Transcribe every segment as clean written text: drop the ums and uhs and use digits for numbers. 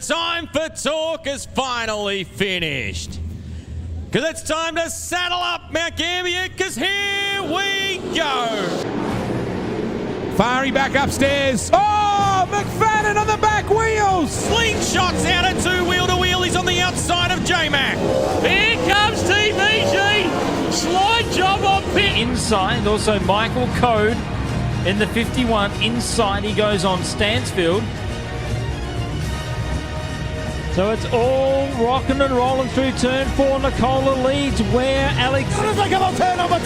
time for talk has finally finished. Because it's time to saddle up Mount Gambier, because here we go. Fari back upstairs. Oh, McFadden on the back wheels. Slingshots out at two wheel to wheel. He's on the outside of J-Mac. Here comes TVG. Slide job on pit. Inside, also Michael Code in the 51. Inside he goes on Stansfield. So it's all rocking and rolling through turn 4. Nicola leads where Alex... As they come on turn number 2,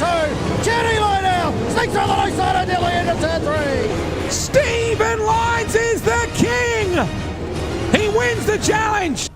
Jenny Low now, sneaks around the low side of Dilly into turn 3. Stephen Lyons is the king. He wins the challenge.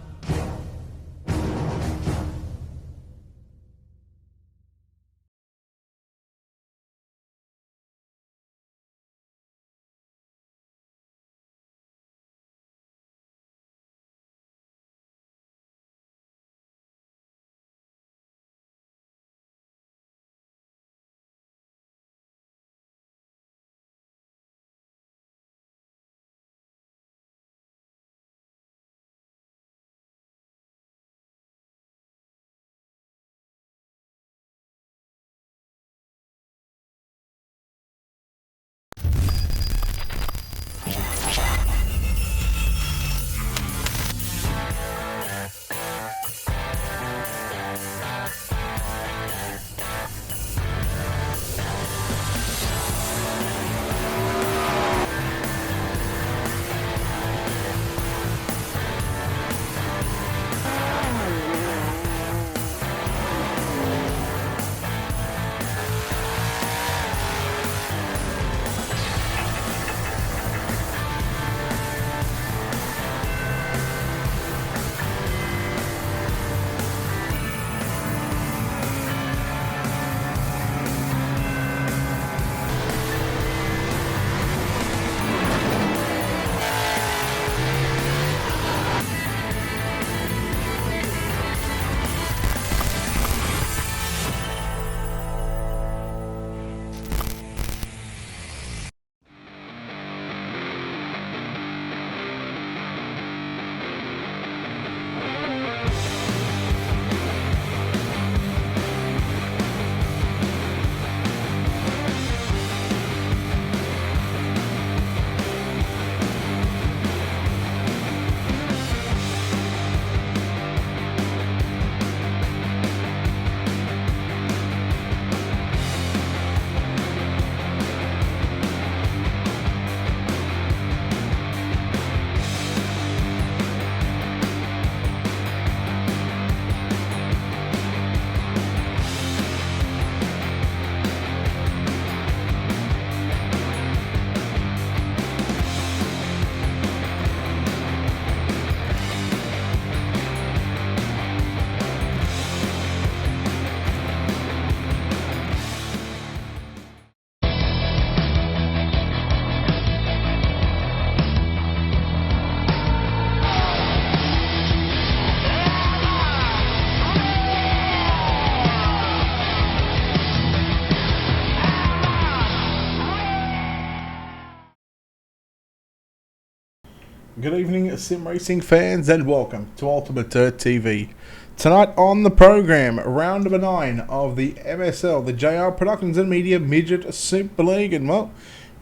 Good evening, sim racing fans, and welcome to Ultimate Dirt TV. Tonight on the program, round number 9 of the MSL, the JR Productions and Media Midget Super League, and well,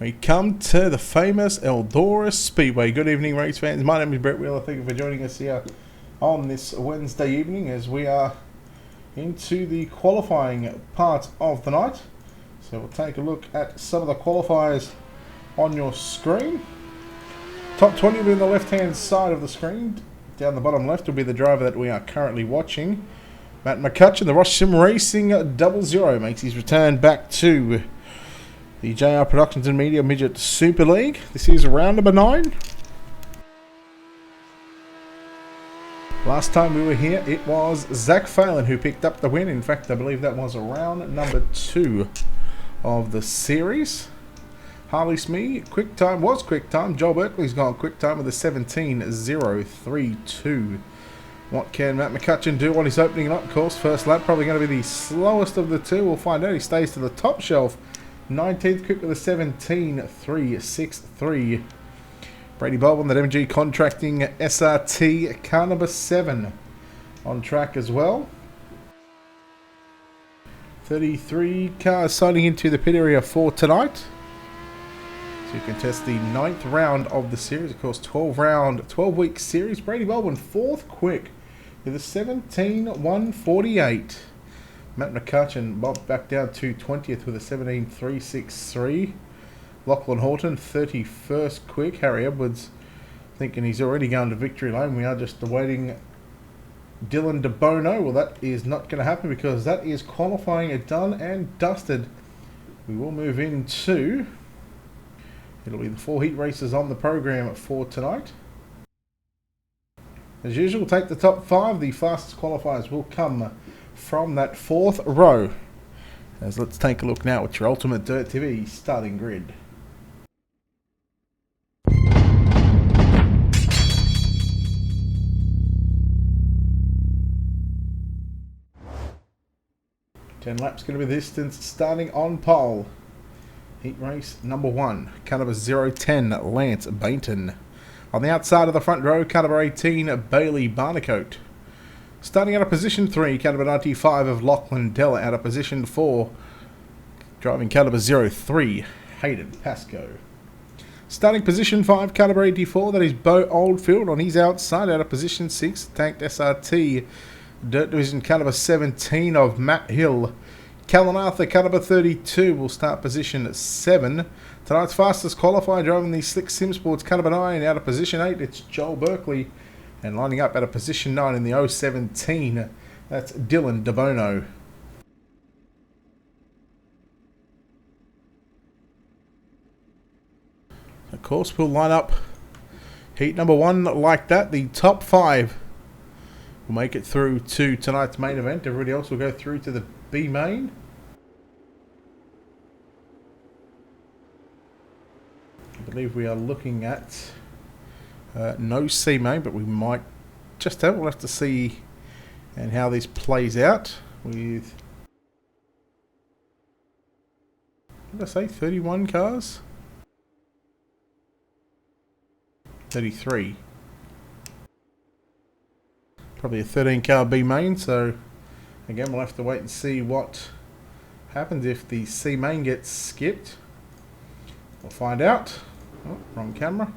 we come to the famous Eldora Speedway. Good evening, race fans. My name is Brett Wheeler. Thank you for joining us here on this Wednesday evening as we are into the qualifying part of the night. So we'll take a look at some of the qualifiers on your screen. Top 20 will be on the left-hand side of the screen. Down the bottom left will be the driver that we are currently watching. Matt McCutcheon, the Ross Sim Racing 00, makes his return back to the JR Productions and Media Midget Super League. This is round number 9. Last time we were here, it was Zach Phelan who picked up the win. In fact, I believe that was round number 2 of the series. Harley Smee, quick time was quick time. Joel Berkeley's gone quick time with a 17.032. What can Matt McCutcheon do on his opening lap course? First lap probably going to be the slowest of the two. We'll find out. He stays to the top shelf. 19th quick with a 17.363. Brady Baldwin, that MG Contracting SRT car number 7 on track as well. 33 cars signing into the pit area for tonight. So you can test the 9th round of the series. Of course, 12-week series. Brady Baldwin, 4th quick with a 17.148. Matt McCutcheon bumped back down to 20th with a 17.363. Lachlan Horton, 31st quick. Harry Edwards thinking he's already going to victory lane. We are just awaiting Dylan DeBono. Well, that is not going to happen because that is qualifying done and dusted. We will move into... It'll be the 4 heat races on the program for tonight. As usual, we'll take the top 5. The fastest qualifiers will come from that 4th row. As let's take a look now at your Ultimate Dirt TV starting grid. Ten laps going to be the distance starting on pole. Heat race number 1, car number 010, Lance Bainton. On the outside of the front row, car number 18, Bailey Barnacote. Starting out of position 3, car number 95 of Lachlan Della. Out of position 4, driving car number 03, Hayden Pascoe. Starting position 5, car number 84, that is Bo Oldfield. On his outside, out of position 6, tanked SRT, Dirt Division car number 17 of Matt Hill. Callan Arthur, car number 32, will start position 7. Tonight's fastest qualifier driving the Slick Sim Sports car number 9. Out of position 8, it's Joel Berkeley. And lining up out of position 9 in the 017, that's Dylan DeBono. Of course, we'll line up heat number 1 like that. The top 5 will make it through to tonight's main event. Everybody else will go through to the B main. I believe we are looking at no C main, but we might just have. We'll have to see and how this plays out with, what did I say, 31 cars? 33. Probably a 13 car B main, so again we'll have to wait and see what happens if the C main gets skipped. We'll find out. Oh, wrong camera.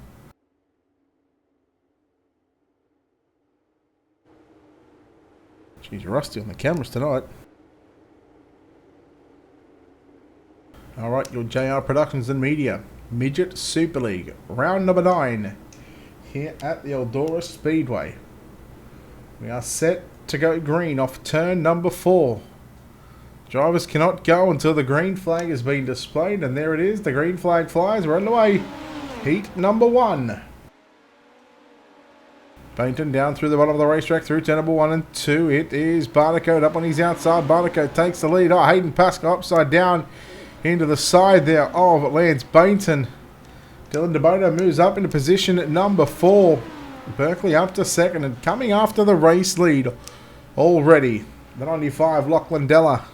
She's rusty on the cameras tonight. Alright, your JR Productions and Media Midget Super League, round number 9 here at the Eldora Speedway. We are set to go green off turn number 4. Drivers cannot go until the green flag has been displayed, and there it is. The green flag flies. We're underway. Heat number 1. Bainton down through the bottom of the racetrack through turn number 1 and 2. It is Barnacote up on his outside. Barnacote takes the lead. Oh, Hayden Pascoe upside down into the side there of Lance Bainton. Dylan DeBono moves up into position number 4. Berkeley up to 2nd and coming after the race lead already. The 95 Lachlan Della.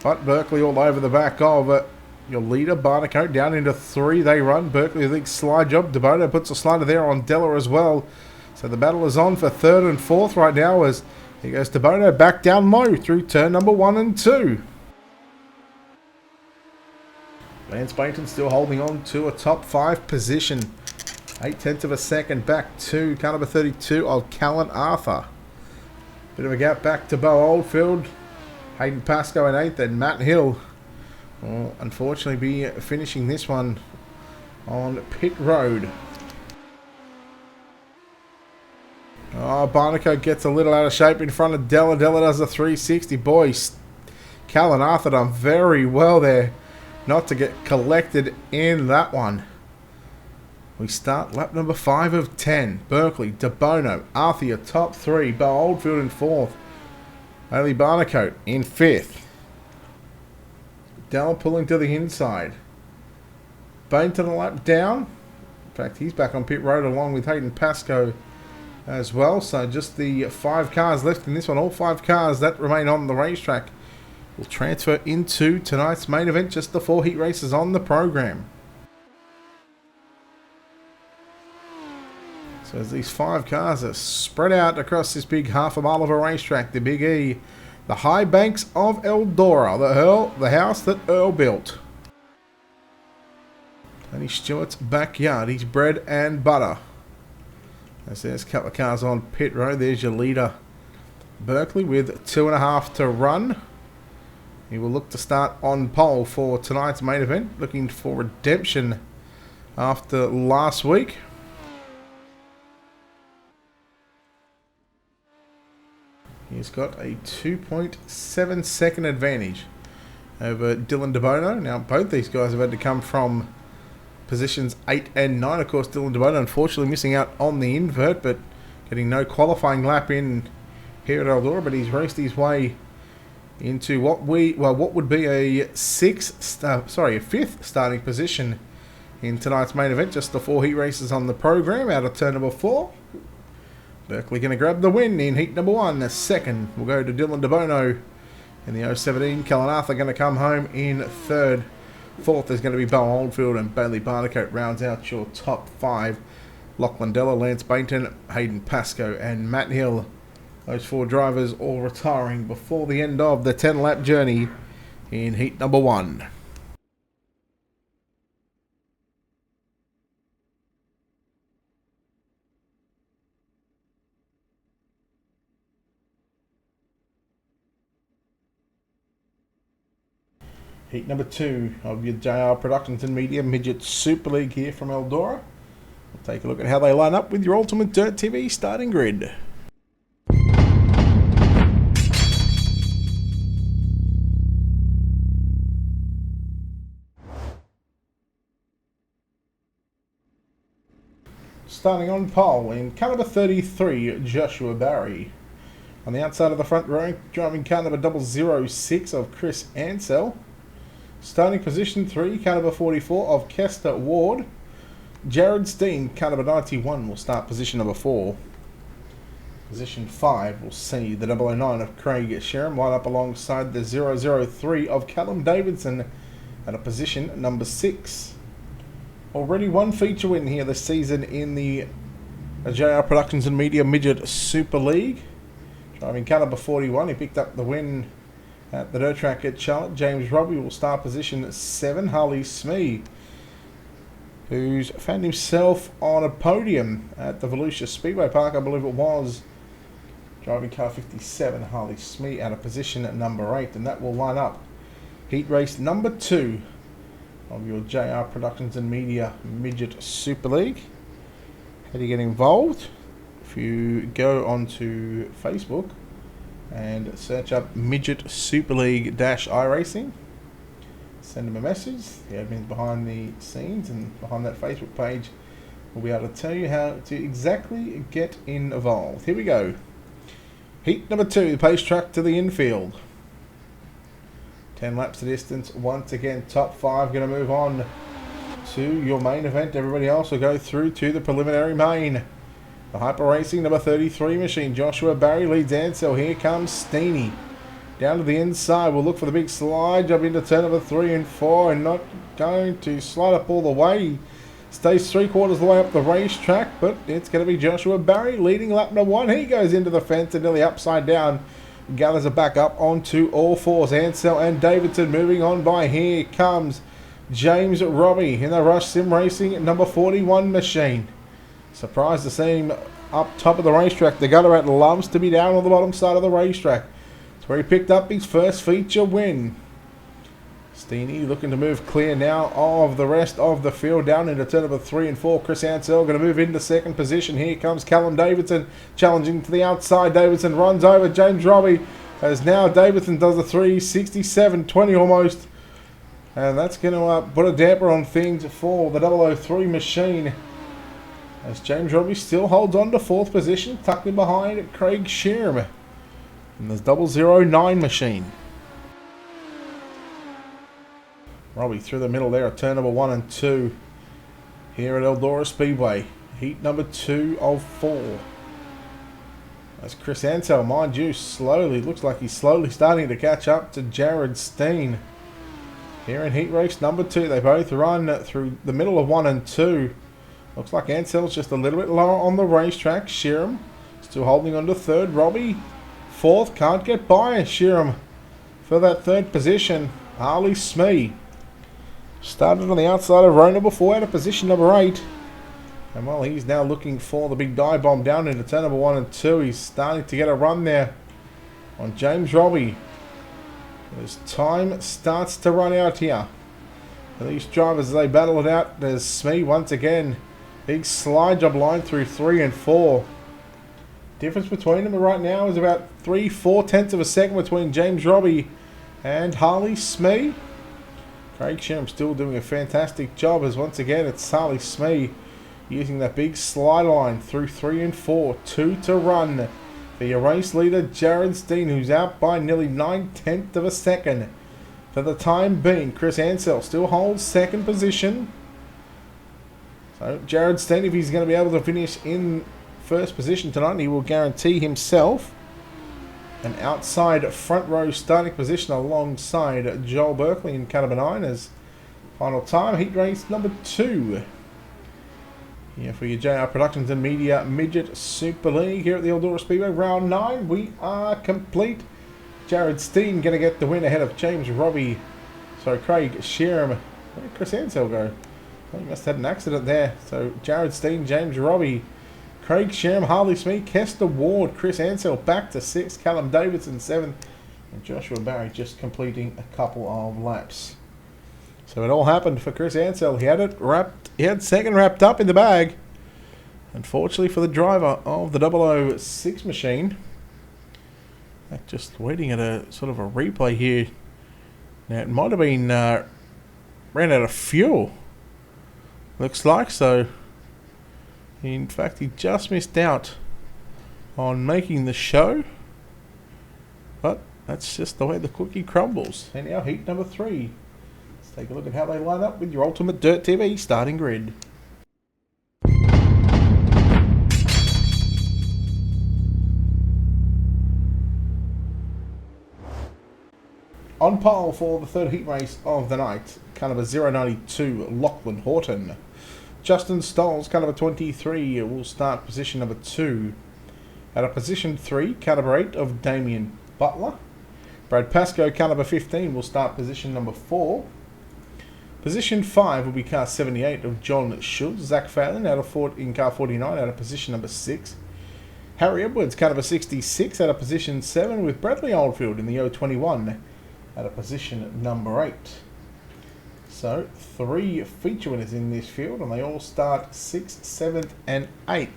But Berkeley all over the back of your leader, Barnacote, down into 3. They run. Berkeley with a big slide job. DeBono puts a slider there on Della as well. So the battle is on for 3rd and 4th right now as here goes DeBono back down low through turn number 1 and 2. Lance Bainton still holding on to a top 5 position. 0.8 of a second back to car number 32 of Callan Arthur. Bit of a gap back to Bo Oldfield. Hayden Pascoe in 8th, and Matt Hill will unfortunately be finishing this one on pit road. Oh, Barnacote gets a little out of shape in front of Della. Della does a 360. Boys, Callan Arthur done very well there not to get collected in that one. We start lap number 5 of 10. Berkeley, DeBono, Arthur, your top 3. Bo Oldfield in 4th. Bailey Barnacote in 5th. Della pulling to the inside. Bainton a lap down. In fact, he's back on pit road along with Hayden Pascoe as well. So just the 5 cars left in this one. All 5 cars that remain on the racetrack will transfer into tonight's main event. Just the 4 heat races on the program. So as these 5 cars are spread out across this big half a mile of a racetrack, the Big E, the high banks of Eldora, the house that Earl built. Tony Stewart's backyard, his bread and butter. As there's a couple of cars on pit road. There's your leader, Berkeley, with 2.5 to run. He will look to start on pole for tonight's main event, looking for redemption after last week. He's got a 2.7 second advantage over Dylan DeBono. Now, both these guys have had to come from positions 8 and 9. Of course, Dylan DeBono unfortunately missing out on the invert, but getting no qualifying lap in here at Eldora. But he's raced his way into what would be a 5th starting position in tonight's main event, just the 4 heat races on the program out of turn number 4. Berkeley going to grab the win in heat number 1. The second will go to Dylan DeBono in the 017. Kellen Arthur going to come home in 3rd. 4th is going to be Bo Oldfield, and Bailey Barnacote rounds out your top 5. Lachlan Della, Lance Bainton, Hayden Pascoe and Matt Hill. Those 4 drivers all retiring before the end of the 10-lap journey in heat number 1. Heat number 2 of your JR Productions and Media Midget Super League here from Eldora. We'll take a look at how they line up with your Ultimate Dirt TV starting grid. Starting on pole in car number 33, Joshua Barry. On the outside of the front row, driving car number 006 of Chris Ansell. Starting position 3, car number 44 of Kester Ward. Jared Steen, car number 91, will start position number 4. Position 5 will see the 009 of Craig Sherham line up alongside the 003 of Callum Davidson at a position number 6. Already 1 feature win here this season in the JR Productions and Media Midget Super League. Driving car number 41, he picked up the win at the dirt track at Charlotte. James Robbie will start position 7. Harley Smee, who's found himself on a podium at the Volusia Speedway Park, I believe it was. Driving car 57, Harley Smee at a position at number 8. And that will line up heat race number 2 of your JR Productions and Media Midget Super League. How do you get involved? If you go onto Facebook and search up Midget Super League iRacing, send them a message. The admins behind the scenes and behind that Facebook page will be able to tell you how to exactly get involved. Here we go. Heat number 2, the pace truck to the infield. 10 laps of distance. Once again, top 5 going to move on to your main event. Everybody else will go through to the preliminary main. The Hyper Racing number 33 machine, Joshua Barry leads Ansell. Here comes Steenie. Down to the inside, we'll look for the big slide, jump into turn number 3 and 4, and not going to slide up all the way. Stays 3/4 of the way up the racetrack, but it's going to be Joshua Barry leading lap number 1. He goes into the fence and nearly upside down. Gathers it back up onto all 4s. Ansell and Davidson moving on by. Here comes James Robbie in the Rush Sim Racing number 41 machine. Surprised to see him up top of the racetrack. The gutter rat loves to be down on the bottom side of the racetrack. It's where he picked up his first feature win. Steenie looking to move clear now of the rest of the field down into turn number 3 and 4. Chris Ansell going to move into second position. Here comes Callum Davidson challenging to the outside. Davidson runs over James Robbie as now Davidson does a 367.20 almost. And that's going to put a damper on things for the 003 machine, as James Robbie still holds on to 4th position, tucked in behind Craig Sherham in the 009 machine. Robbie through the middle there at turn number 1 and 2 here at Eldora Speedway. Heat number 2 of 4. That's Chris Ansell, mind you, slowly, looks like he's slowly starting to catch up to Jared Steen. Here in heat race number 2, they both run through the middle of 1 and 2. Looks like Ansell's just a little bit lower on the racetrack. Sheeran still holding on to third. Robbie fourth. Can't get by Sheeran for that third position. Harley Smee started on the outside of Rona before, out of position number 8. And while he's now looking for the big dive bomb down into turn number 1 and 2, he's starting to get a run there on James Robbie. As time starts to run out here for these drivers as they battle it out, there's Smee once again. Big slide job line through 3 and 4. Difference between them right now is about 3/4 tenths of a second between James Robbie and Harley Smee. Craig Sherm still doing a fantastic job as once again it's Harley Smee using that big slide line through 3 and 4. 2 to run for your race leader Jared Steen, who's out by nearly 9/10 of a second. For the time being, Chris Ansell still holds second position. So Jared Steen, if he's going to be able to finish in first position tonight, he will guarantee himself an outside front row starting position alongside Joel Berkeley in car number 9 as final time, heat race number 2. Here for your JR Productions and Media Midget Super League here at the Eldora Speedway. Round 9, we are complete. Jared Steen going to get the win ahead of James Robbie. So Craig Sherm. Where did Chris Ansell go? Well, he must have had an accident there. So Jared Steen, James Robbie, Craig Sherm, Harley Smee, Kester Ward, Chris Ansell back to 6th, Callum Davidson 7th, and Joshua Barry just completing a couple of laps. So it all happened for Chris Ansell. He had it wrapped. He had second wrapped up in the bag. Unfortunately for the driver of the 006 machine, just waiting at a sort of a replay here. Now it might have been ran out of fuel. Looks like so. In fact, he just missed out on making the show. But that's just the way the cookie crumbles. And now heat number 3. Let's take a look at how they line up with your Ultimate Dirt TV starting grid. On pole for the third heat race of the night, car number 092, Lachlan Horton. Justin Stolz, car number 23, will start position number 2. At a position 3, car number 8 of Damien Butler. Brad Pascoe, car number 15, will start position number 4. Position 5 will be car 78 of John Schultz. Zach Phelan in car 49 out of position number 6. Harry Edwards, car number 66, out of position 7, with Bradley Oldfield in the 021 at a position number 8. So 3 feature winners in this field, and they all start 6th, 7th and 8th.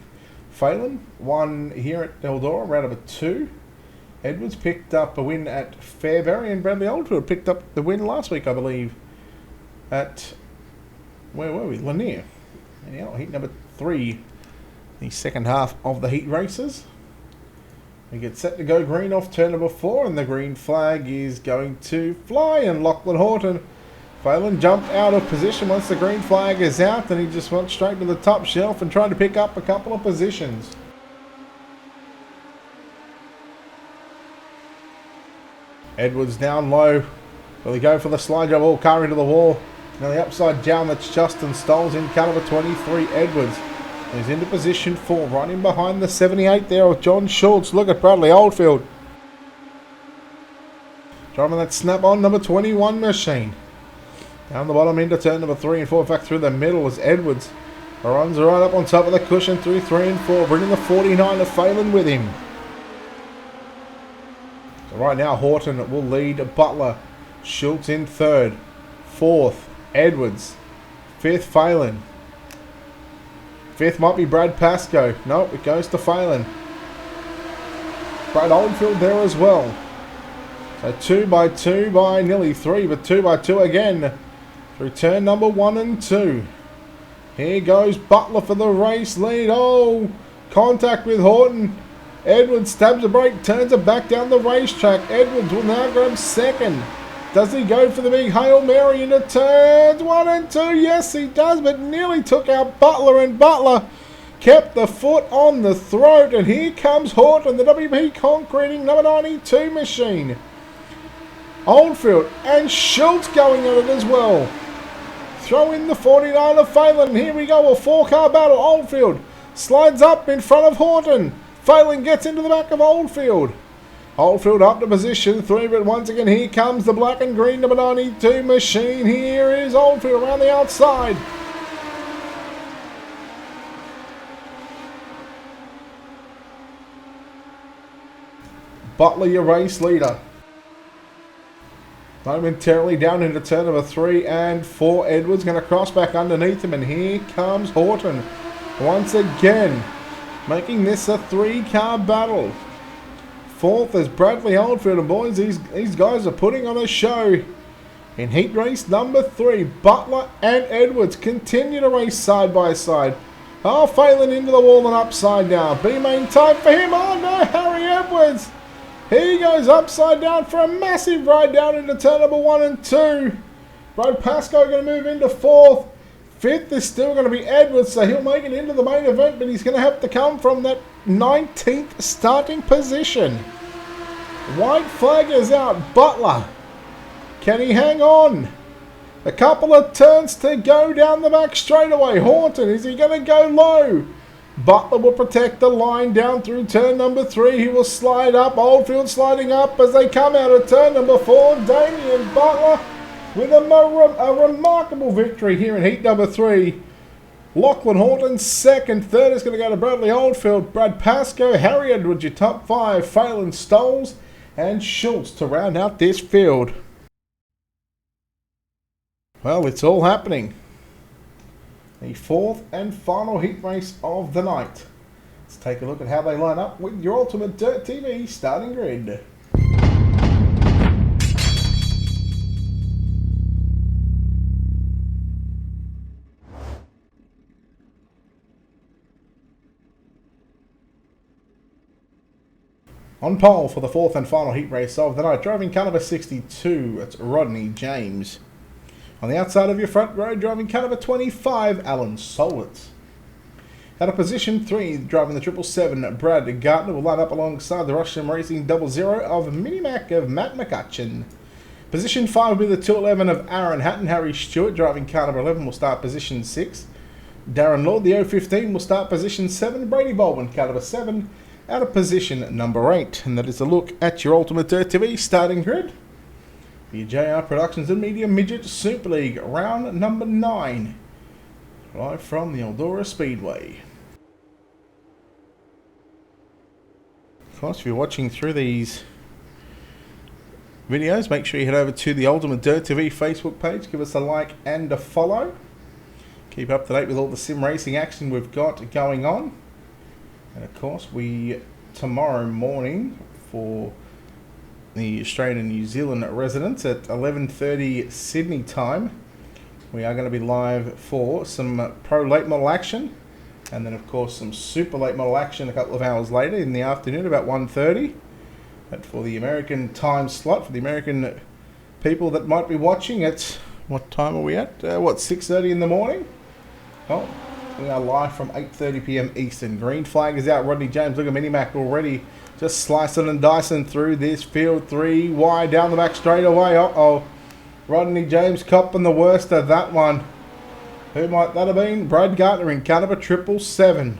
Phelan won here at Eldora, round number 2. Edwards picked up a win at Fairbury, and Bradley Oldfield picked up the win last week, I believe, at, where were we? Lanier. Anyhow, heat number 3, the second half of the heat races. We get set to go green off turn number 4, and the green flag is going to fly, and Lachlan Horton, Phelan jumped out of position once the green flag is out, and he just went straight to the top shelf and tried to pick up a couple of positions. Edwards down low. Will he go for the slide job? All car into the wall. Now the upside down, that's Justin Stolz in car number 23, Edwards. He's into position 4, right in behind the 78 there of John Schultz. Look at Bradley Oldfield. Driving that snap-on number 21 machine. Down the bottom into turn number 3 and 4. Back through the middle as Edwards runs right up on top of the cushion through 3 and 4. Bringing the 49 of Phelan with him. So right now Horton will lead Butler. Schultz in 3rd. 4th, Edwards. 5th, Phelan. 5th might be Brad Pascoe. Nope, it goes to Phelan. Brad Oldfield there as well. So 2 by 2 by nearly 3, but 2 by 2 again. Through turn number 1 and 2. Here goes Butler for the race lead. Oh, contact with Horton. Edwards stabs a brake, turns it back down the racetrack. Edwards will now grab 2nd. Does he go for the big Hail Mary into turns 1 and 2? Yes, he does, but nearly took out Butler, and Butler kept the foot on the throat. And here comes Horton, the WP Concreting number 92 machine. Oldfield and Schultz going at it as well. throw in the 49 of Phelan. Here we go, a 4-car battle. Oldfield slides up in front of Horton. Phelan gets into the back of Oldfield. Oldfield up to position 3, but once again here comes the black and green number 92 machine. Here is Oldfield around the outside. Butler, your race leader. Momentarily down into turn number 3 and 4. Edwards going to cross back underneath him, and here comes Horton once again, making this a 3-car battle. 4th is Bradley Oldfield, and boys, these guys are putting on a show. In heat race number 3, Butler and Edwards continue to race side by side. Oh, Phelan into the wall and upside down. B-main time for him. Oh no, Harry Edwards. He goes upside down for a massive ride down into turn number 1 and 2. Brad Pascoe going to move into 4th. 5th is still going to be Edwards, so he'll make it into the main event, but he's going to have to come from that 19th starting position. White flag is out. Butler, can he hang on? A couple of turns to go down the back straightaway. Horton, is he going to go low? Butler will protect the line down through turn number 3. He will slide up. Oldfield sliding up as they come out of turn number 4. Damien Butler with a remarkable victory here in heat number 3. Lachlan Horton second. Third is going to go to Bradley Oldfield. Brad Pascoe, Harry Edwards, your top 5. Phelan, Stoles and Schultz to round out this field. Well, it's all happening. The 4th and final heat race of the night. Let's take a look at how they line up with your Ultimate Dirt TV starting grid. On pole for the 4th and final heat race of the night, driving car number 62, it's Rodney James. On the outside of your front row, driving car number 25, Alan Solwitz. Out of position 3, driving the 777, Brad Gardner will line up alongside the Russian Racing 00 of Minimac of Matt McCutcheon. Position 5 will be the 211 of Aaron Hatton. Harry Stewart, driving car number 11, will start position 6. Darren Lord, the 015, will start position 7. Brady Baldwin, car number 7, out of position number 8. And that is a look at your Ultimate Dirt TV starting grid. The JR Productions and Media Midget Super League, round number 9. Live from the Eldora Speedway. Of course, if you're watching through these videos, make sure you head over to the Ultimate Dirt TV Facebook page. Give us a like and a follow. Keep up to date with all the sim racing action we've got going on. And of course, tomorrow morning for the Australian and New Zealand residents at 11:30 Sydney time, we are going to be live for some pro late model action, and then of course some super late model action a couple of hours later in the afternoon about 1:30. But for the American time slot, for the American people that might be watching, it's, what time are we at? 6:30 in the morning? Well, we are live from 8:30 p.m. Eastern. Green flag is out. Rodney James, look at Minimac already just slicing and dicing through this field. 3 wide down the back straight away. Uh-oh. Rodney James copping the worst of that one. Who might that have been? Brad Gardner in car number 777.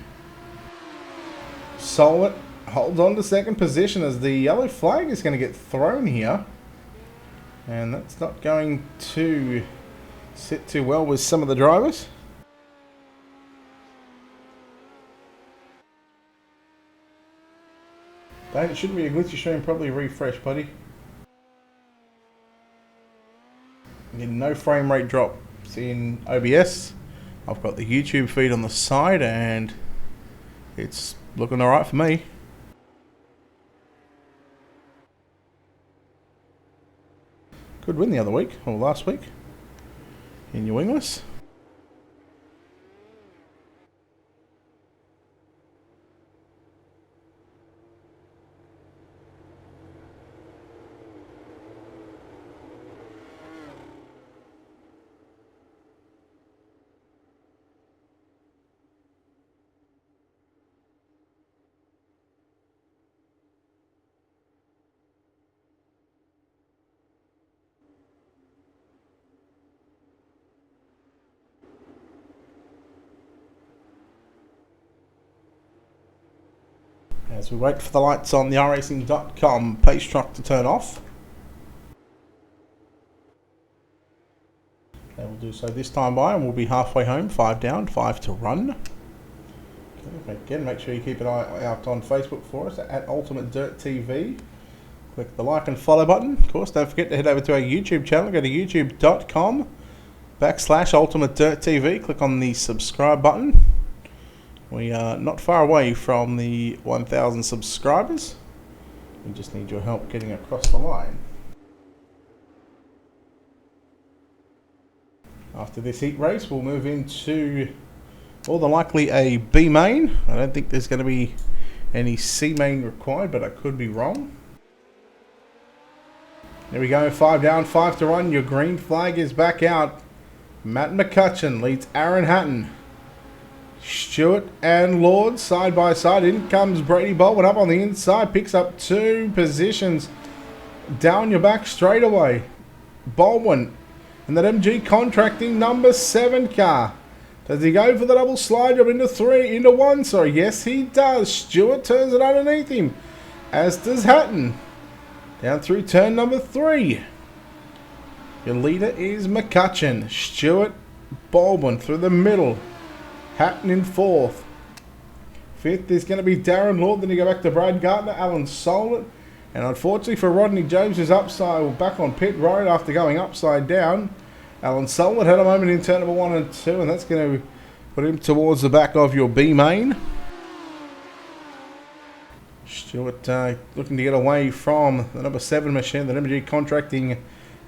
Solid holds on to second position as the yellow flag is going to get thrown here. And that's not going to sit too well with some of the drivers. Dave, it shouldn't be a glitchy stream, probably refresh, buddy. Getting no frame rate drop. See in OBS, I've got the YouTube feed on the side and it's looking alright for me. Good win the other week, or last week, in your wingless. As we wait for the lights on the iRacing.com pace truck to turn off. They will do so this time by, and we'll be halfway home. 5 down, 5 to run. Okay, again, make sure you keep an eye out on Facebook for us at Ultimate Dirt TV. Click the like and follow button. Of course, don't forget to head over to our YouTube channel. Go to youtube.com/Ultimate Dirt TV. Click on the subscribe button. We are not far away from the 1,000 subscribers. We just need your help getting across the line. After this heat race, we'll move into more than likely a B main. I don't think there's going to be any C main required, but I could be wrong. There we go, 5 down, 5 to run. Your green flag is back out. Matt McCutcheon leads Aaron Hatton. Stewart and Lord side by side. In comes Brady Baldwin up on the inside. Picks up 2 positions. Down your back straight away. Baldwin and that MG Contracting number 7 car. Does he go for the double slide job into 1? Sorry, yes he does. Stewart turns it underneath him. As does Hatton. Down through turn number 3. Your leader is McCutcheon. Stewart, Baldwin through the middle. Hatton in 4th. 5th is going to be Darren Lord. Then you go back to Brad Gardner, Alan Solent. And unfortunately for Rodney James, who's back on pit road after going upside down. Alan Solent had a moment in turn number 1 and 2. And that's going to put him towards the back of your B main. Stewart looking to get away from the number 7 machine, the MG Contracting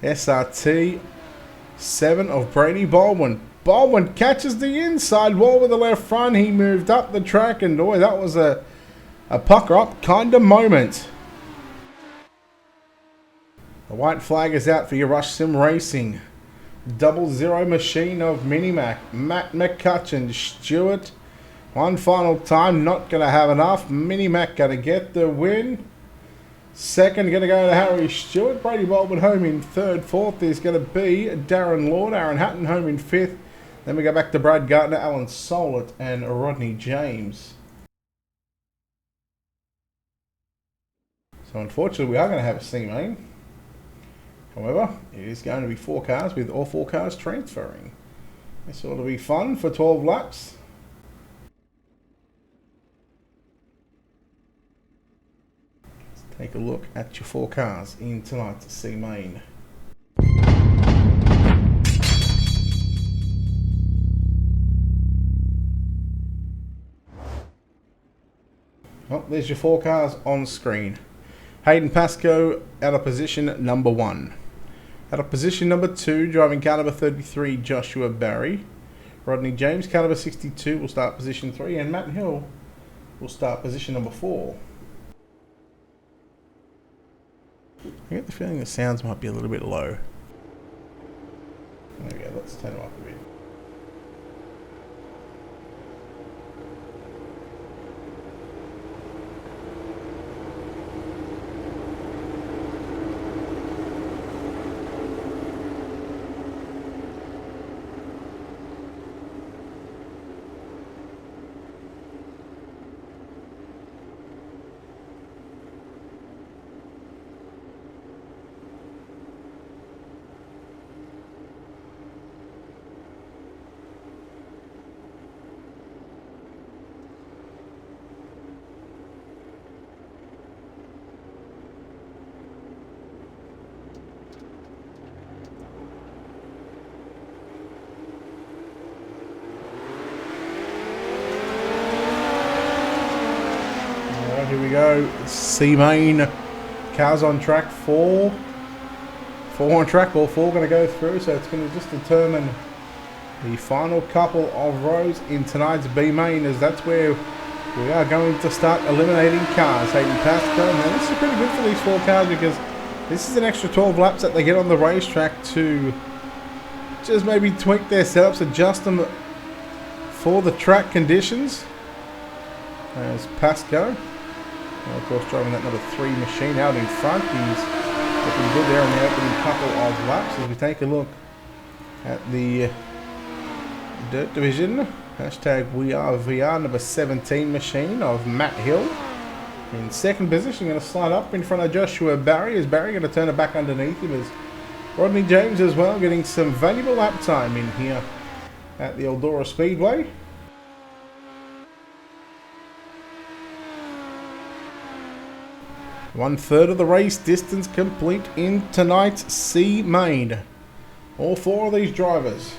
SRT 7 of Brady Baldwin. Baldwin catches the inside wall with the left front. He moved up the track, and boy, that was a pucker up kind of moment. The white flag is out for your Rush Sim Racing. 00 machine of Minimac. Matt McCutcheon, Stewart. One final time, not going to have enough. Minimac going to get the win. Second going to go to Harry Stewart. Brady Baldwin home in 3rd. 4th is going to be Darren Lord. Aaron Hatton home in 5th. Then we go back to Brad Gardner, Alan Solent, and Rodney James. So unfortunately, we are going to have a C main. However, it is going to be 4 cars with all 4 cars transferring. This ought to be fun for 12 laps. Take a look at your 4 cars in tonight's C main. Well, there's your 4 cars on screen. Hayden Pascoe out of position number 1. Out of position number 2, driving car number 33, Joshua Barry. Rodney James, car number 62, will start position 3, and Matt Hill will start position number 4. I get the feeling the sounds might be a little bit low. There we go, let's turn it up a bit. Here we go, C main, cars on track, 4 on track, all 4 going to go through, so it's going to just determine the final couple of rows in tonight's B main, as that's where we are going to start eliminating cars. Hayden Pascoe, now this is pretty good for these 4 cars, because this is an extra 12 laps that they get on the racetrack to just maybe tweak their setups, adjust them for the track conditions. There's Pascoe. And of course, driving that number 3 machine out in front. He's looking good there on the opening couple of laps. As we take a look at the Dirt Division, hashtag We Are VR number 17 machine of Matt Hill. In second position, going to slide up in front of Joshua Barry. Is Barry going to turn it back underneath him? As Rodney James as well, getting some valuable lap time in here at the Eldora Speedway. One third of the race distance complete in tonight's C main. All four of these drivers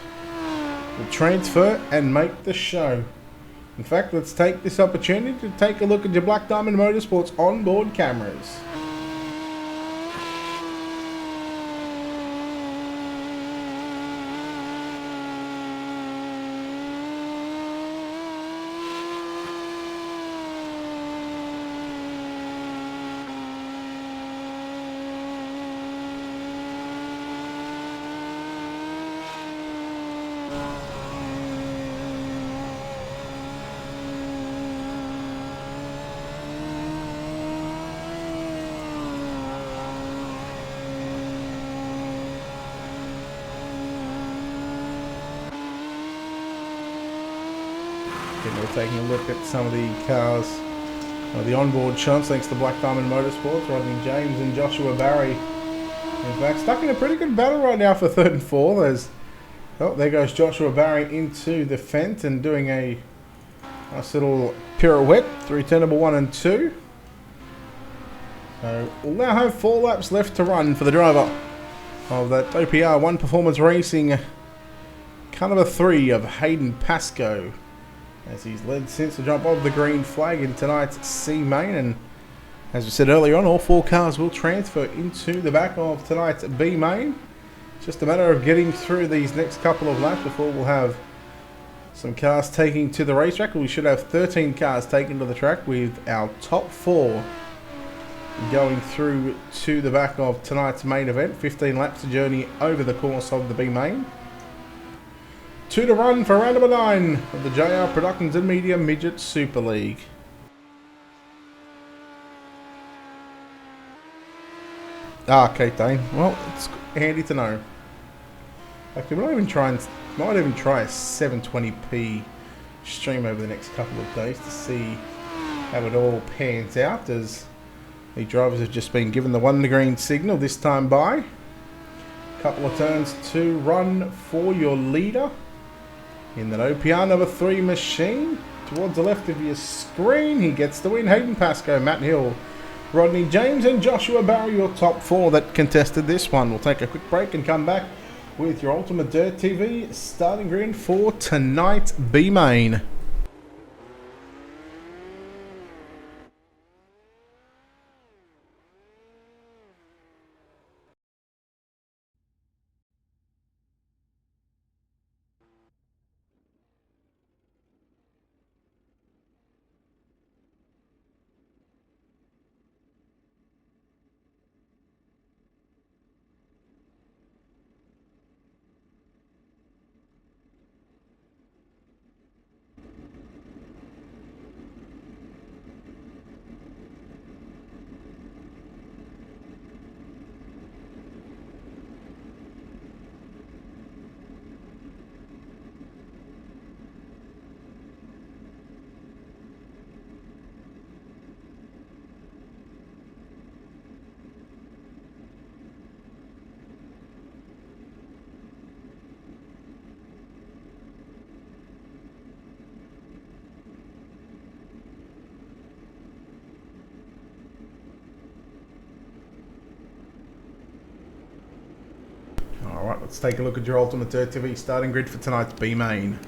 will transfer and make the show. In fact, let's take this opportunity to take a look at your Black Diamond Motorsports onboard cameras. We're taking a look at some of the cars, the onboard shots, thanks to Black Diamond Motorsports. Rodney James and Joshua Barry, in fact, stuck in a pretty good battle right now for third and fourth. There goes Joshua Barry into the fence and doing a nice little pirouette through turn number 1 and 2. So we'll now have 4 laps left to run for the driver of that OPR One Performance Racing car number 3 of Hayden Pascoe, as he's led since the jump of the green flag in tonight's C main. And as we said earlier on, all 4 cars will transfer into the back of tonight's B main. It's just a matter of getting through these next couple of laps before we'll have some cars taking to the racetrack. We should have 13 cars taken to the track, with our top 4 going through to the back of tonight's main event. 15 laps to journey over the course of the B main. 2 to run for round number 9 of the JR Productions and Media Midget Super League. Okay, Dane. Well, it's handy to know. Actually, we might even try a 720p stream over the next couple of days to see how it all pans out, as the drivers have just been given the 1 green signal this time by. Couple of turns to run for your leader in that OPR number 3 machine. Towards the left of your screen, he gets the win. Hayden Pascoe, Matt Hill, Rodney James and Joshua Barry, your top 4 that contested this one. We'll take a quick break and come back with your Ultimate Dirt TV starting grid for tonight's B main. Alright, let's take a look at your Ultimate Dirt TV starting grid for tonight's B main.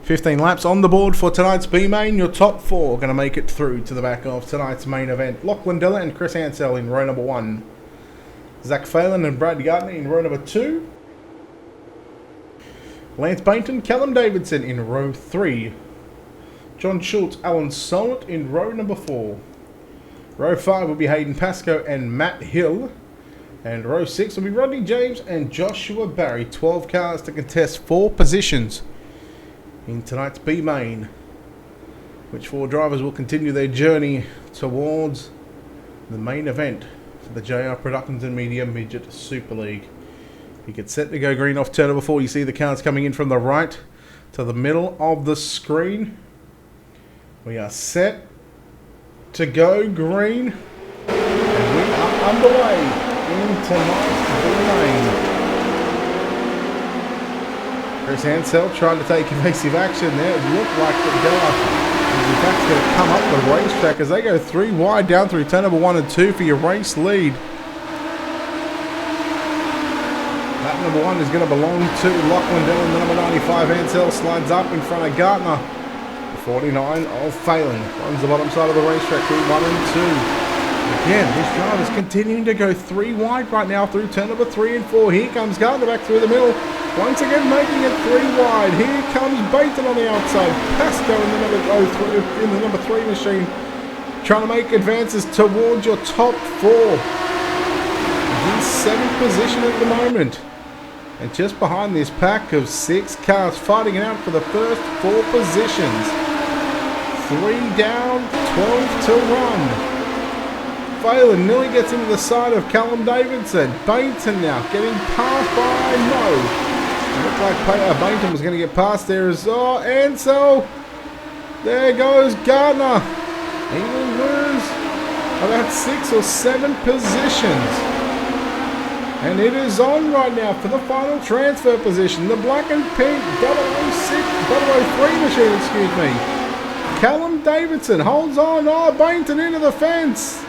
$15 laps on the board for tonight's B main. Your top 4 going to make it through to the back of tonight's main event. Lachlan Della and Chris Ansell in row number 1. Zach Phelan and Brad Gardner in row number 2. Lance Bainton, Callum Davidson in row 3. John Schultz, Alan Solnit in row number 4. Row 5 will be Hayden Pascoe and Matt Hill. And row 6 will be Rodney James and Joshua Barry. 12 cars to contest 4 positions in tonight's B main. which 4 drivers will continue their journey towards the main event for the JR Productions and Media Midget Super League. You get set to go green off turn number 4. You see the cars coming in from the right to the middle of the screen. We are set to go green, and we are underway in tonight's main. Chris Ansell trying to take evasive action there. It looked like the Eldora is in fact going to come up the racetrack as they go 3 wide down through turn number 1 and 2 for your race lead. Lap number 1 is going to belong to Lachlan Dillon. The number 95 Ansell slides up in front of Gartner. 49 of Phelan runs the bottom side of the racetrack through 1 and 2. Again, this drive is continuing to go 3 wide right now through turn number 3 and 4. Here comes Gardner back through the middle. Once again making it 3 wide. Here comes Baton on the outside. Pasco in the number 3 machine. Trying to make advances towards your top 4. In 7th position at the moment. And just behind this pack of 6 cars fighting it out for the first 4 positions. 3 down, 12 to run. Phelan nearly gets into the side of Callum Davidson. Bainton now getting passed by No. It looked like Bainton was going to get past there as well. Ansell. There goes Gardner. He will lose about 6 or 7 positions. And it is on right now for the final transfer position. The black and pink 003 machine, excuse me. Callum Davidson holds on. Oh, Bainton into the fence.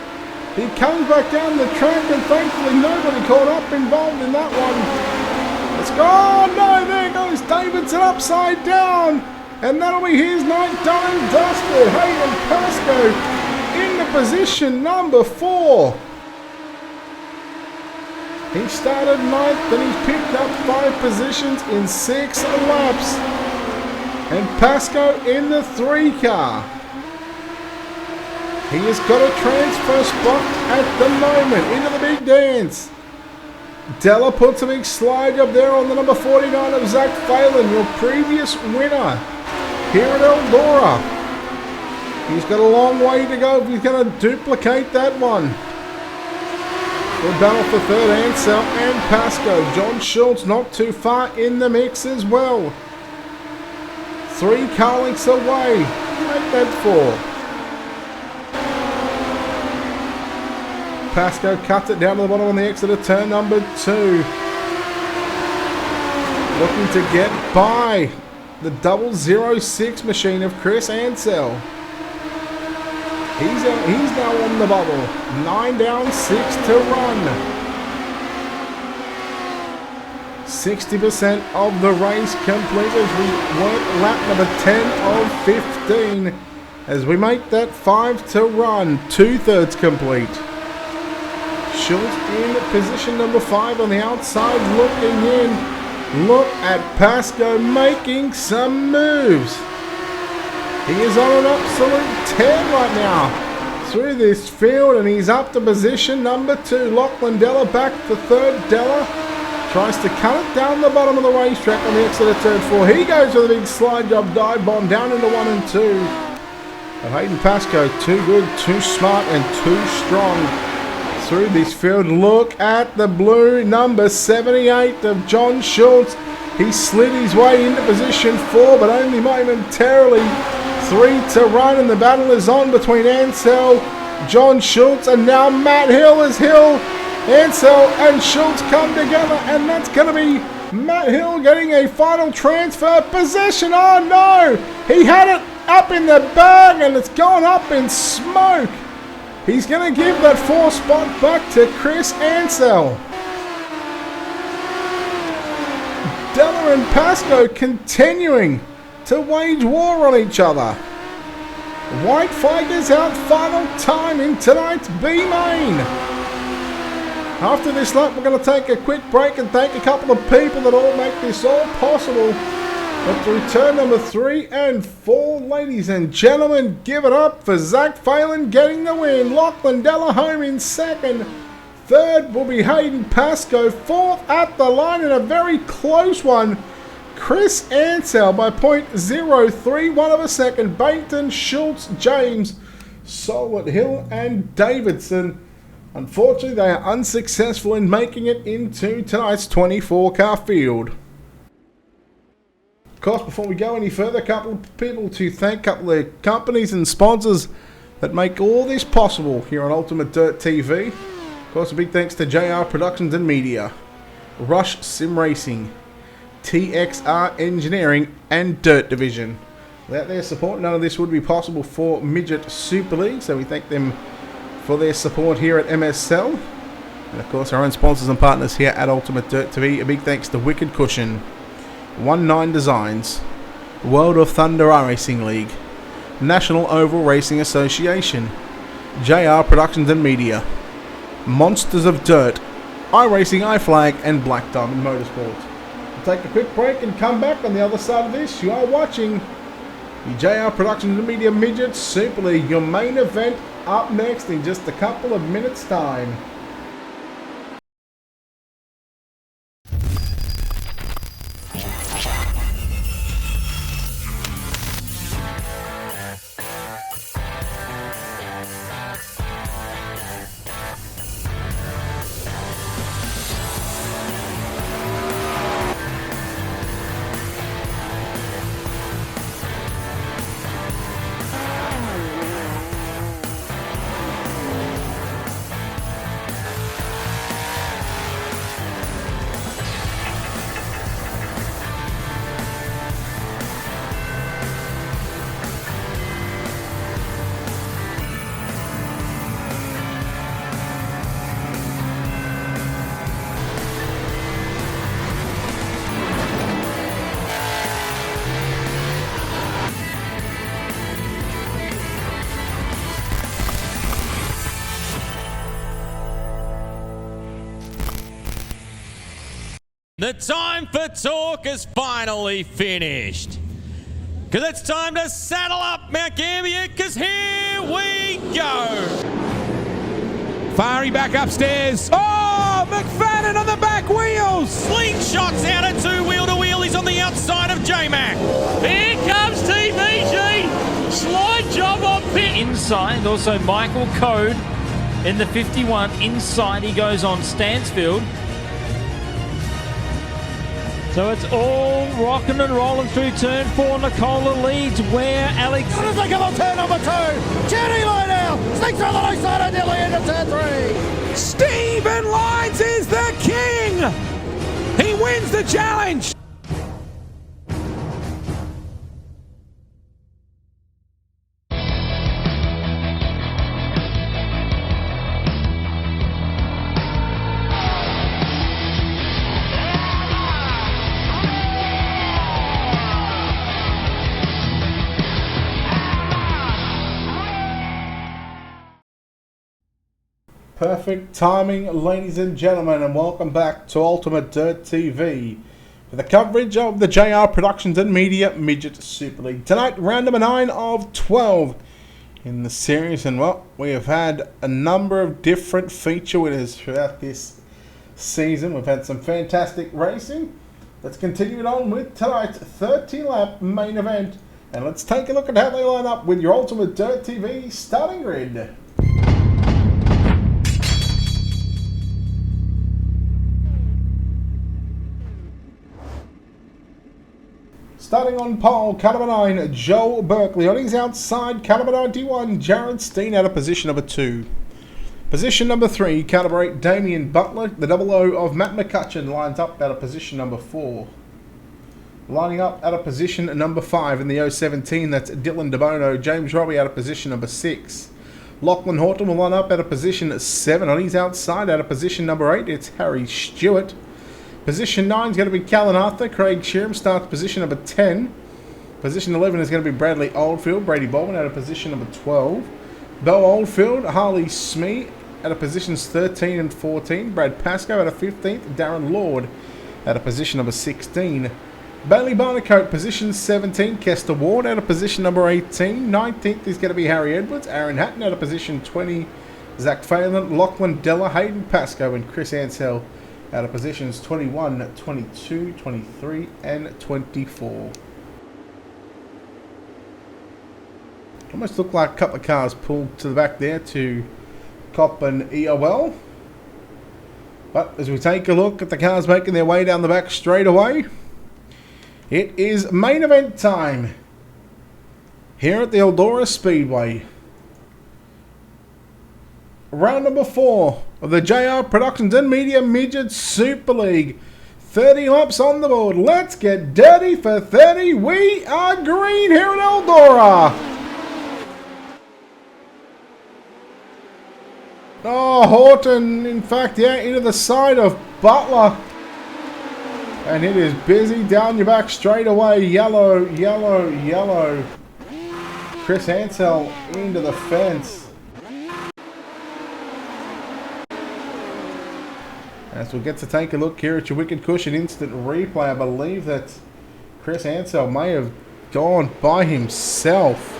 He comes back down the track and thankfully nobody caught up involved in that one. Let's go. Oh no, there goes Davidson upside down. And that'll be his night done and dusted. Hayden Pascoe into position number 4. He started 9th and he's picked up 5 positions in 6 laps. And Pascoe in the 3 car. He has got a transfer spot at the moment into the big dance. Della puts a big slide up there on the number 49 of Zach Phelan, your previous winner here at Eldora. He's got a long way to go if he's going to duplicate that one. The battle for 3rd, Ansell and Pascoe. John Schultz not too far in the mix as well. 3 car lengths away. Make that 4. Pascoe cuts it down to the bottom on the exit of turn number 2. Looking to get by the 006 machine of Chris Ansell. He's now on the bubble. 9 down, 6 to run. 60% of the race complete as we work lap number 10 of 15. As we make that 5 to run, 2/3 complete. Schultz in position number 5 on the outside looking in. Look at Pascoe making some moves. He is on an absolute 10 right now through this field and he's up to position number 2. Lachlan Della back for 3rd. Della tries to cut it down the bottom of the racetrack on the exit of turn 4. He goes with a big slide job dive bomb down into 1 and 2. But Hayden Pascoe too good, too smart and too strong through this field. Look at the blue number 78 of John Schultz. He slid his way into position 4 but only momentarily. 3 to run and the battle is on between Ansell, John Schultz and now Matt Hill as Ansell and Schultz come together and that's going to be Matt Hill getting a final transfer position. Oh no! He had it up in the bag and it's gone up in smoke. He's going to give that 4 spot back to Chris Ansell. Della and Pascoe continuing to wage war on each other. White fighters out final time in tonight's B main. After this lap we're going to take a quick break and thank a couple of people that all make this all possible. But through turn number 3 and 4, ladies and gentlemen, give it up for Zach Phelan getting the win. Lachlan Della home in 2nd. 3rd will be Hayden Pascoe. 4th at the line in a very close one Chris Ansell by 0.031 of a second. Bainton, Schultz, James, Solid, Hill and Davidson. Unfortunately, they are unsuccessful in making it into tonight's 24-car field. Of course, before we go any further, a couple of people to thank, a couple of companies and sponsors that make all this possible here on Ultimate Dirt TV. Of course, a big thanks to JR Productions and Media, Rush Sim Racing, TXR Engineering and Dirt Division. Without their support, none of this would be possible for Midget Super League, so we thank them for their support here at MSL. And of course, our own sponsors and partners here at Ultimate Dirt TV. A big thanks to Wicked Cushion, 19 Designs, World of Thunder iRacing League, National Oval Racing Association, JR Productions and Media, Monsters of Dirt, iRacing, iFlag and Black Diamond Motorsport. We'll take a quick break and come back. On the other side of this, you are watching the JR Productions and Media Midget Super League, your main event, up next in just a couple of minutes' time. The time for talk is finally finished. Because it's time to saddle up Mount Gambier, because here we go. Fari back upstairs. Oh, McFadden on the back wheels. Slingshots out at two-wheel to wheel. He's on the outside of J-Mac. Here comes TVG. Slide job on pit. Inside, also Michael Code in the 51. Inside he goes on Stansfield. So it's all rocking and rolling through turn 4. Nicola leads where Alex... As they come on turn number 2, Jenny line out, sneaks through the low side until the end of turn 3. Stephen Lyons is the king. He wins the challenge. Perfect timing, ladies and gentlemen, and welcome back to Ultimate Dirt TV for the coverage of the JR Productions and Media Midget Super League. Tonight, round number 9 of 12 in the series, and well, we have had a number of different feature winners throughout this season. We've had some fantastic racing. Let's continue it on with tonight's 30-lap main event, and let's take a look at how they line up with your Ultimate Dirt TV starting grid. Starting on pole, car number 9, Joel Berkeley. On his outside, car number 91, Jared Steen out of position number 2. Position number 3, car number 8, Damien Butler. The 00 of Matt McCutcheon lines up out of position number 4. Lining up out of position number 5 in the 017, that's Dylan DeBono. James Robbie out of position number 6. Lachlan Horton will line up out of position 7. On his outside, out of position number 8, it's Harry Stewart. Position 9 is going to be Callan Arthur. Craig Sheeran starts position number 10. Position 11 is going to be Bradley Oldfield. Brady Baldwin out of position number 12. Beau Oldfield, Harley Smee out of positions 13 and 14. Brad Pascoe out of 15th. Darren Lord out of position number 16. Bailey Barnacote, position 17. Kester Ward out of position number 18. 19th is going to be Harry Edwards. Aaron Hatton out of position 20. Zach Phelan, Lachlan Della, Hayden Pascoe and Chris Ansell out of positions 21, 22, 23 and 24. Almost looked like a couple of cars pulled to the back there to cop an EOL. But as we take a look at the cars making their way down the back straight away, it is main event time here at the Eldora Speedway. Round number 4 of the JR Productions and Media Midget Super League. 30 laps on the board. Let's get dirty for 30. We are green here at Eldora. Oh, Horton, in fact, yeah, into the side of Butler. And it is busy down your back straight away. Yellow, yellow, yellow. Chris Ansell into the fence. As we get to take a look here at your Wicked Cushion instant replay, I believe that Chris Ansell may have gone by himself.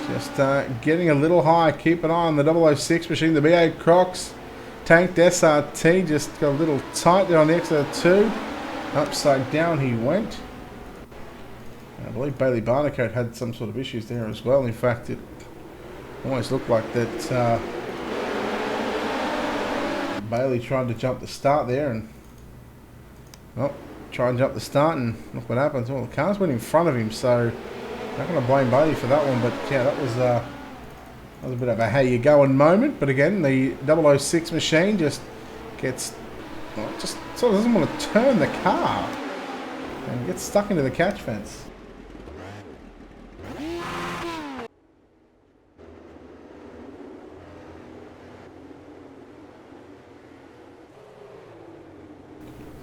Just getting a little high. Keep an eye on the 006 machine. The BA Crocs tanked SRT. Just got a little tight there on the exit 2. Upside down he went. And I believe Bailey Barnacote had some sort of issues there as well. In fact, it almost looked like that Bailey tried to jump the start there. And tried to jump the start and look what happens. Well, the cars went in front of him, so not going to blame Bailey for that one, but yeah, that was a bit of a how you going moment. But again, the 006 machine just gets, well, just sort of doesn't want to turn the car and gets stuck into the catch fence.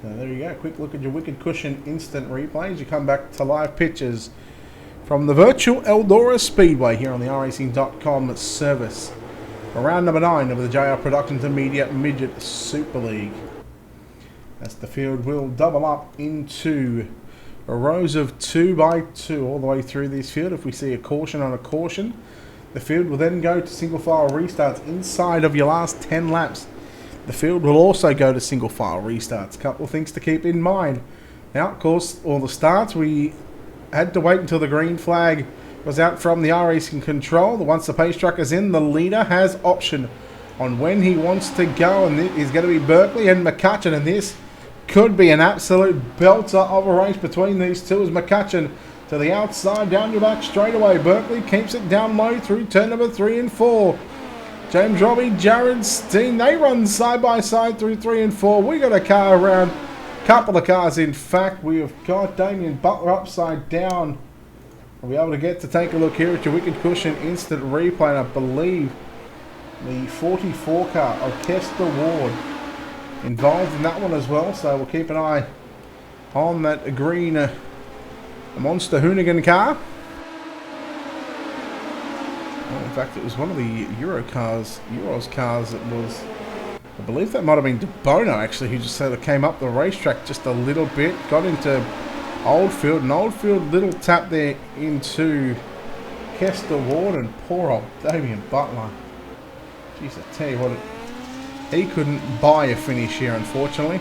So there you go, quick look at your Wicked Cushion instant replays. You come back to live pictures from the virtual Eldora Speedway here on the iRacing.com service. Round number 9 of the JR Productions and Media Midget Super League. As the field will double up into rows of 2 by 2 all the way through this field. If we see a caution on a caution, the field will then go to single file restarts inside of your last 10 laps. The field will also go to single file restarts. A couple of things to keep in mind. Now, of course, all the starts, we had to wait until the green flag was out from the iRacing control. Once the pace truck is in, the leader has option on when he wants to go, and it is going to be Berkeley and McCutcheon, and this could be an absolute belter of a race between these two as McCutcheon to the outside, down your back straight away. Berkeley keeps it down low through turn number 3 and 4. James Robbie, Jared Steen, they run side by side through 3 and 4. We got a car around. Couple of cars, in fact. We have got Damien Butler upside down. We'll be able to get to take a look here at your Wicked Cushion instant replay, and I believe the 44 car of Kester Ward involved in that one as well, so we'll keep an eye on that green Monster Hoonigan car. Well, in fact, it was one of the Euros cars that was, I believe that might have been De Bono actually, who just sort of came up the racetrack just a little bit, got into Oldfield, and Oldfield little tap there into Kester Ward, and poor old Damien Butler. Jeez, I tell you what, he couldn't buy a finish here, unfortunately.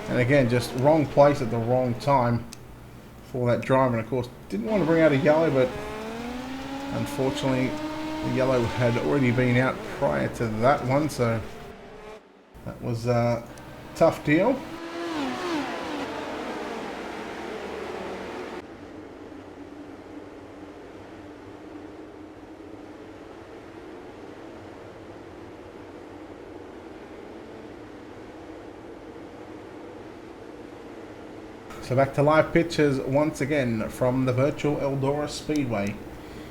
And again, just wrong place at the wrong time for that driver, and of course, didn't want to bring out a yellow, but unfortunately, the yellow had already been out prior to that one, so that was a tough deal. So back to live pictures once again from the virtual Eldora Speedway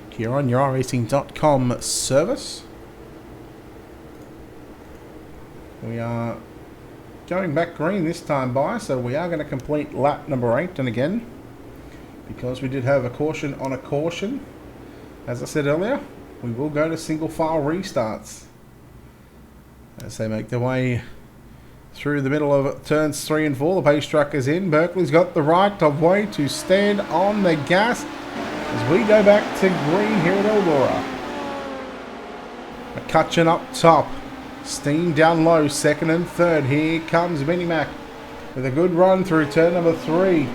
here on your iRacing.com service. We are going back green this time by, so we are going to complete lap number 8. And again, because we did have a caution on a caution, as I said earlier, we will go to single file restarts as they make their way through the middle of turns 3 and 4. The pace truck is in. Berkeley's got the right of way to stand on the gas as we go back to green here at Eldora. McCutcheon up top. Steen down low, second and third. Here comes Minimac with a good run through turn number 3.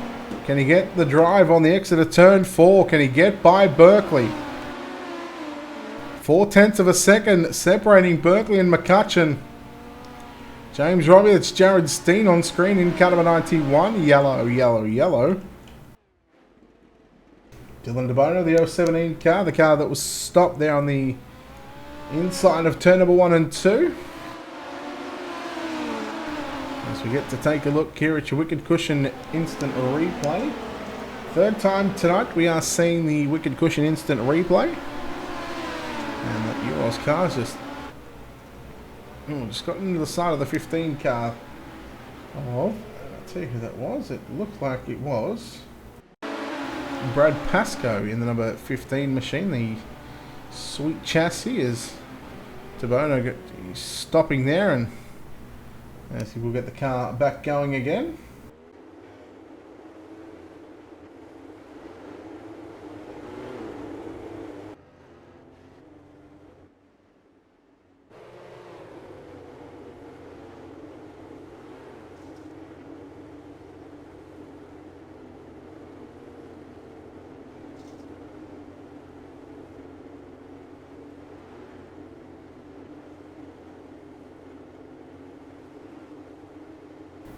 Can he get the drive on the exit of turn 4? Can he get by Berkeley? 0.4 of a second separating Berkeley and McCutcheon. James Robbie, it's Jared Steen on screen in car number 91. Yellow, yellow, yellow. Dylan DeBono, the 017 car, the car that was stopped there on the inside of turn number 1 and 2. As we get to take a look here at your Wicked Cushion instant replay. Third time tonight we are seeing the Wicked Cushion instant replay. And that Euros car's just got into the side of the 15 car. I'll tell you who that was. It looked like it was Brad Pascoe in the number 15 machine. The sweet chassis is DeBono stopping there, and as he will get the car back going again.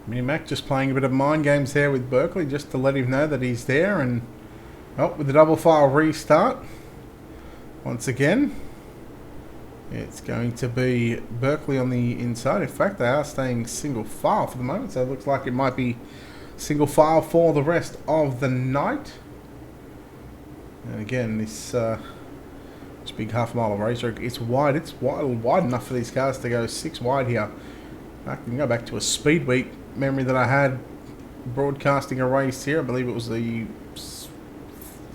Minimac just playing a bit of mind games there with Berkeley just to let him know that he's there, and with the double file restart once again it's going to be Berkeley on the inside. In fact, they are staying single file for the moment, so it looks like it might be single file for the rest of the night. And again, this big half-mile racetrack, it's wide enough for these cars to go 6 wide here. I can go back to a speed week memory that I had broadcasting a race here. I believe it was the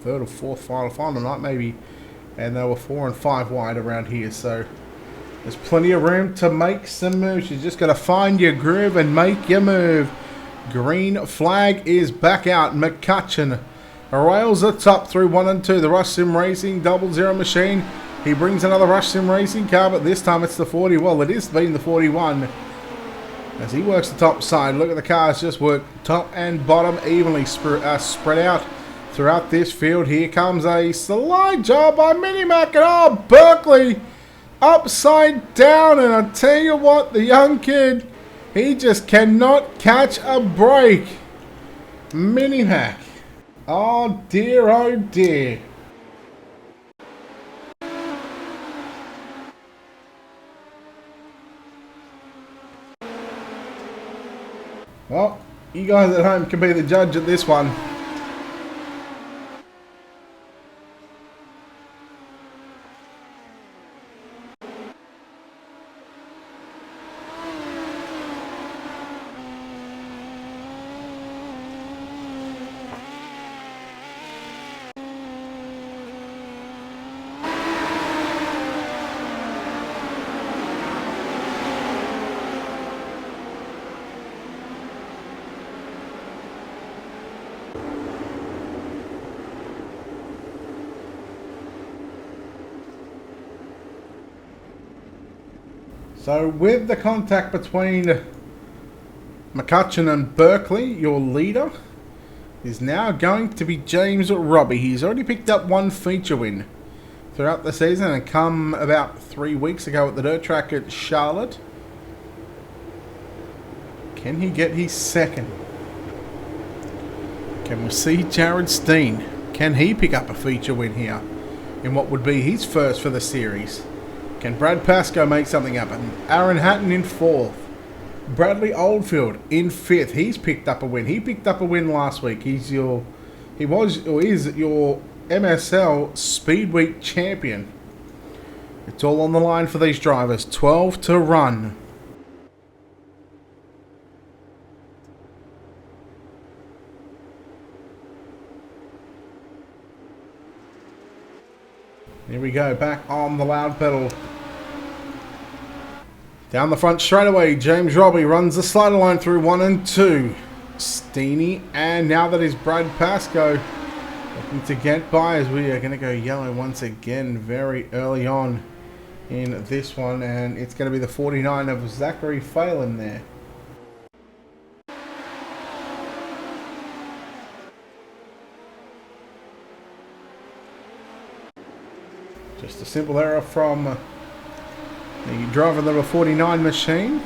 3rd or 4th final night maybe, and they were 4 and 5 wide around here, so there's plenty of room to make some moves. You just got to find your groove and make your move. Green flag is back out. McCutcheon rails the top through 1 and 2. The Rush Sim Racing 00 machine. He brings another Rush Sim Racing car, but this time it's the 40. Well, it is being the 41. As he works the top side, look at the cars just work top and bottom evenly spread out throughout this field. Here comes a slide job by Minimac, and Berkeley upside down. And I tell you what, the young kid, he just cannot catch a break. Minimac. Oh dear, oh dear. Well, you guys at home can be the judge of this one. So with the contact between McCutcheon and Berkeley, your leader is now going to be James Robbie. He's already picked up 1 feature win throughout the season, and come about 3 weeks ago at the dirt track at Charlotte. Can he get his second? Can we see Jared Steen? Can he pick up a feature win here in what would be his first for the series? Can Brad Pascoe make something happen? Aaron Hatton in 4th. Bradley Oldfield in 5th. He's picked up a win. He picked up a win last week. He is your MSL Speed Week champion. It's all on the line for these drivers. 12 to run. Here we go, back on the loud pedal. Down the front straightaway, James Robbie runs the slider line through 1 and 2. Steenie, and now that is Brad Pascoe looking to get by, as we are going to go yellow once again very early on in this one, and it's going to be the 49 of Zachary Phelan there. Just a simple error from the driver number 49 machine.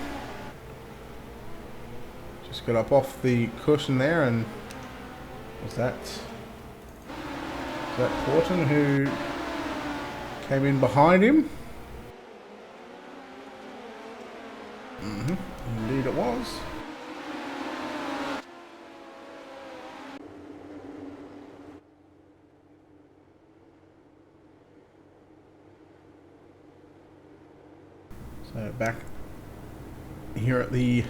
Just got up off the cushion there, and was that Horton who came in behind him? Indeed it was. So back here at the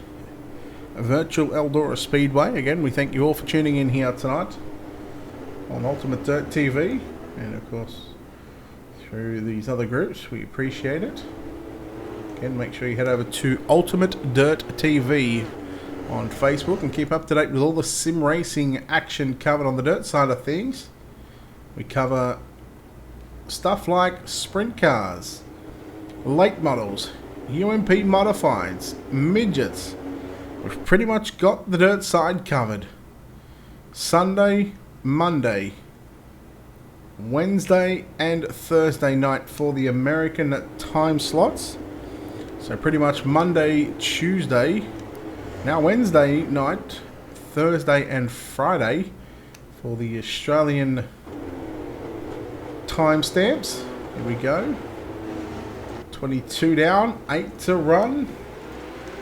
virtual Eldora Speedway. Again, we thank you all for tuning in here tonight on Ultimate Dirt TV, and of course through these other groups. We appreciate it. Again, make sure you head over to Ultimate Dirt TV on Facebook and keep up to date with all the sim racing action covered on the dirt side of things. We cover stuff like sprint cars, late models, UMP modifieds, midgets. We've pretty much got the dirt side covered. Sunday, Monday, Wednesday and Thursday night for the American time slots. So pretty much Monday, Tuesday, now Wednesday night, Thursday and Friday for the Australian timestamps. Here we go. 22 down, 8 to run.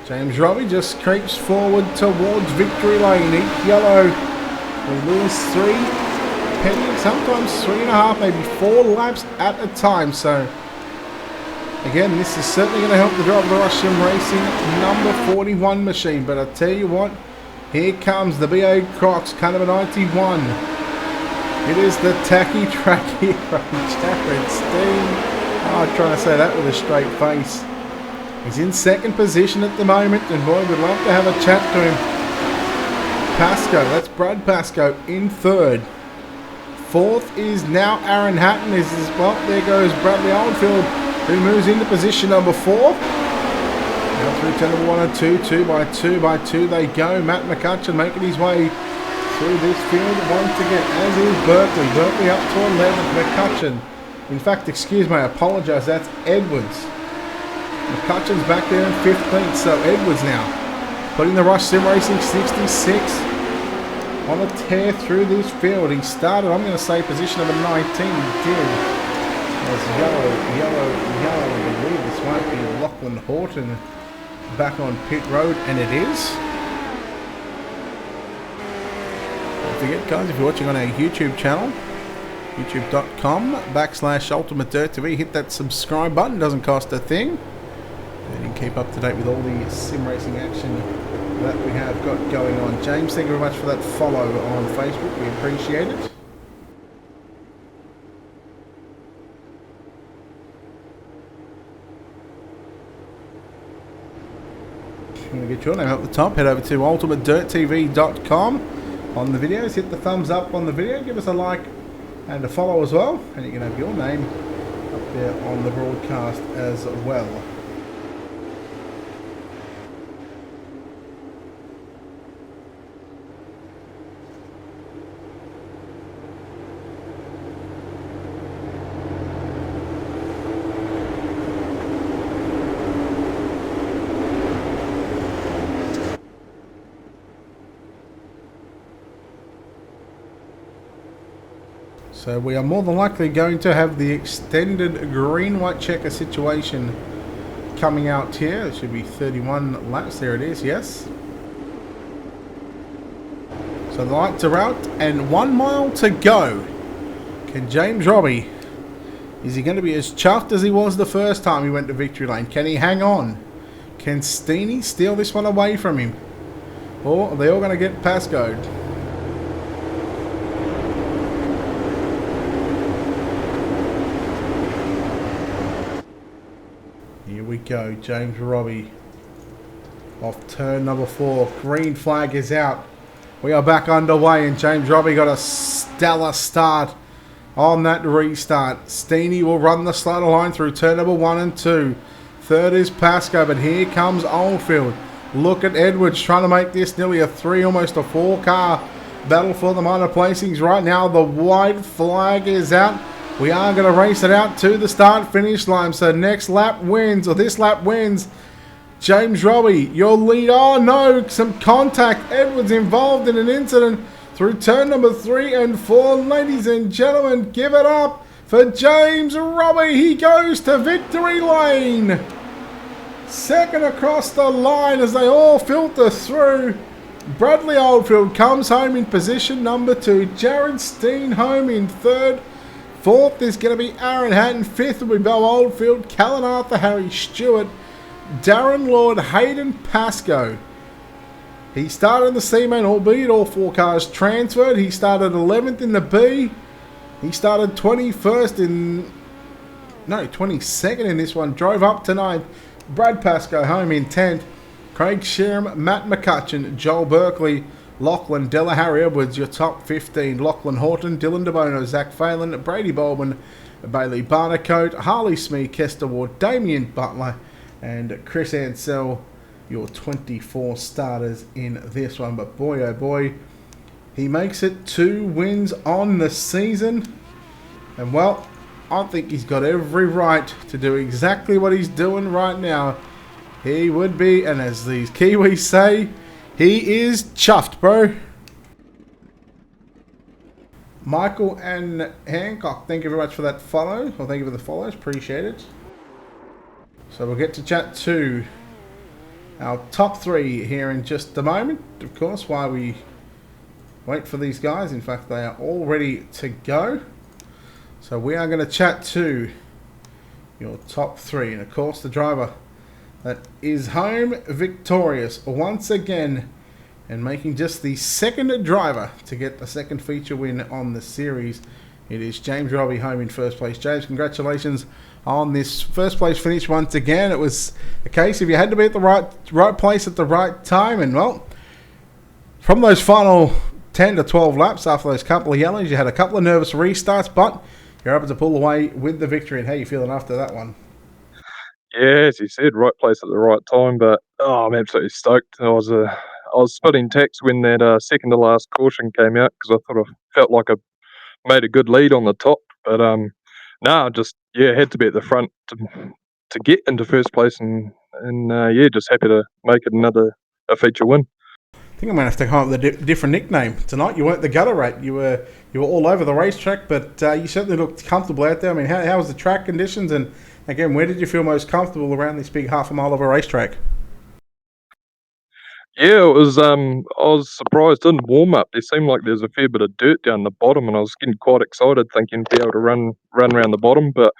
James Robbie just creeps forward towards victory lane. Each yellow will lose 3, pending sometimes 3.5, maybe 4 laps at a time. So again, this is certainly going to help the driver of the Russian Racing number 41 machine. But I tell you what, here comes the BA Crocs, car number 91. It is the tacky tracky from Jared Steen. Oh, I'm trying to say that with a straight face. He's in second position at the moment, and boy, we'd love to have a chat to him. Pascoe, that's Brad Pascoe in third. Fourth is now Aaron Hatton. Well, there goes Bradley Oldfield, who moves into position number 4. Now through turn number 1 and 2, 2 by 2 by 2 they go. Matt McCutcheon making his way through this field once again, as is Berkeley. Berkeley up to 11th, McCutcheon. In fact, excuse me, I apologise, that's Edwards. McCutcheon's back there in 15th, so Edwards now putting the Rush Sim Racing 66 on a tear through this field. He started, I'm going to say, position number 19. He did. There's yellow. I believe this might be Lachlan Horton back on pit road, and it is. Don't forget, guys, if you're watching on our YouTube channel, youtube.com/Ultimate Dirt TV, hit that subscribe button, doesn't cost a thing. And you can keep up to date with all the sim racing action that we have got going on. James, thank you very much for that follow on Facebook. We appreciate it. I'm going to get your name up the top. Head over to ultimatedirttv.com. On the videos, hit the thumbs up on the video. Give us a like and a follow as well. And you can have your name up there on the broadcast as well. So we are more than likely going to have the extended green-white checker situation coming out here. It should be 31 laps. There it is, yes. So the lights are out and 1 mile to go. Can James Robbie, is he going to be as chuffed as he was the first time he went to victory lane? Can he hang on? Can Steenie steal this one away from him? Or are they all going to get Pascoe? Here we go, James Robbie off turn number 4. Green flag is out. We are back underway, and James Robbie got a stellar start on that restart. Steenie will run the slaughter line through turn number 1 and 2. Third is Pascoe, but here comes Oldfield. Look at Edwards trying to make this nearly a 3, almost a 4 car battle for the minor placings right now. The white flag is out. We are going to race it out to the start finish line. So next lap wins, or this lap wins, James Robbie, your lead. Oh no, some contact. Edwards involved in an incident through turn number 3 and 4. Ladies and gentlemen, give it up for James Robbie. He goes to victory lane. Second across the line as they all filter through. Bradley Oldfield comes home in position number 2. Jared Steen home in 3rd. 4th is going to be Aaron Hatton. 5th will be Beau Oldfield, Callan Arthur, Harry Stewart, Darren Lord, Hayden Pascoe. He started in the C-Main, albeit all 4 cars transferred. He started 11th in the B. He started 22nd in this one. Drove up to 9th. Brad Pascoe home in 10th. Craig Sherham, Matt McCutcheon, Joel Berkeley, Lachlan Della, Harry Edwards, your top 15. Lachlan Horton, Dylan DeBono, Zach Phelan, Brady Baldwin, Bailey Barnacote, Harley Smee, Kester Ward, Damien Butler, and Chris Ansell, your 24 starters in this one. But boy, oh boy, he makes it 2 wins on the season. And well, I think he's got every right to do exactly what he's doing right now. He would be, and as these Kiwis say, he is chuffed, bro. Michael and Hancock, thank you very much for that follow. Well, thank you for the follows, appreciate it. So we'll get to chat to our top 3 here in just a moment. Of course, while we wait for these guys. In fact, they are all ready to go. So we are going to chat to your top 3. And of course, the driver that is home victorious once again and making just the 2nd driver to get the 2nd feature win on the series. It is James Robbie home in 1st place. James, congratulations on this 1st place finish once again. It was a case of you had to be at the right place at the right time. And well, from those final 10 to 12 laps after those couple of yellows, you had a couple of nervous restarts, but you're able to pull away with the victory. And how are you feeling after that one? Yeah, as you said, right place at the right time. But I'm absolutely stoked. I was splitting text when that second to last caution came out because I thought I felt like I made a good lead on the top. But had to be at the front to get into 1st place, and just happy to make it a feature win. I think I'm going to have to come up with a different nickname tonight. You weren't the gutter rat. You were all over the racetrack, but you certainly looked comfortable out there. I mean, how was the track conditions? And again, where did you feel most comfortable around this big half a mile of a racetrack? Yeah, it was. I was surprised. Didn't warm up. There seemed like there's a fair bit of dirt down the bottom, and I was getting quite excited, thinking to be able to run around the bottom. But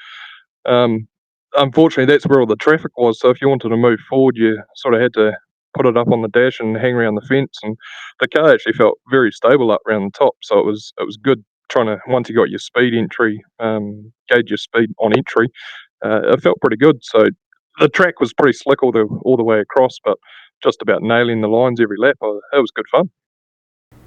unfortunately, that's where all the traffic was. So if you wanted to move forward, you sort of had to put it up on the dash and hang around the fence. And the car actually felt very stable up around the top, so it was good trying to, once you got your speed entry, gauge your speed on entry. It felt pretty good. So the track was pretty slick all the way across, but just about nailing the lines every lap. It was good fun.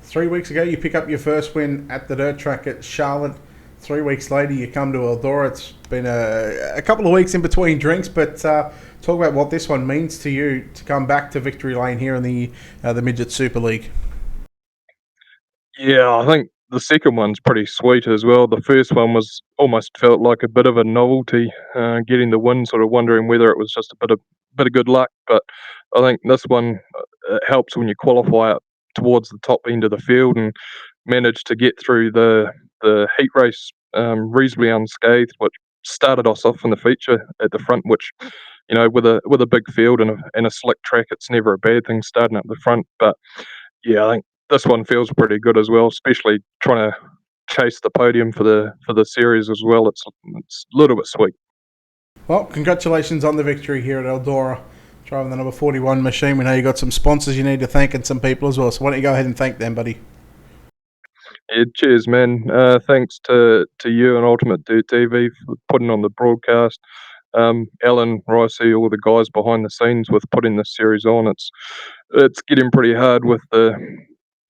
3 weeks ago, you pick up your first win at the dirt track at Charlotte. 3 weeks later, you come to Eldora. It's been a couple of weeks in between drinks, but talk about what this one means to you to come back to victory lane here in the Midget Super League. Yeah, I think the second one's pretty sweet as well. The first one was almost felt like a bit of a novelty, getting the win, sort of wondering whether it was just a bit of good luck. But I think this one helps when you qualify up towards the top end of the field and manage to get through the heat race reasonably unscathed, which started us off in the feature at the front, which, with a big field and a slick track, it's never a bad thing starting up the front. But yeah, I think this one feels pretty good as well, especially trying to chase the podium for the series as well. It's a little bit sweet. Well, congratulations on the victory here at Eldora, driving the number 41 machine. We know you got some sponsors you need to thank and some people as well. So why don't you go ahead and thank them, buddy? Yeah, cheers, man. Thanks to you and Ultimate Dirt TV for putting on the broadcast. Alan, Ricey, all the guys behind the scenes with putting this series on. It's getting pretty hard with the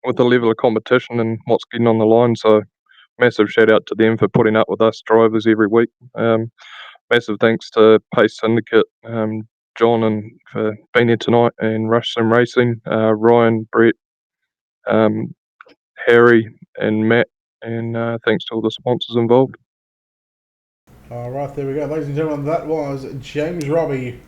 level of competition and what's getting on the line. So massive shout out to them for putting up with us drivers every week. Massive thanks to Pace Syndicate, John, and for being here tonight, and Rush Sim Racing, Ryan, Brett, Harry, and Matt, and thanks to all the sponsors involved. All right, there we go, ladies and gentlemen. That was James Robbie,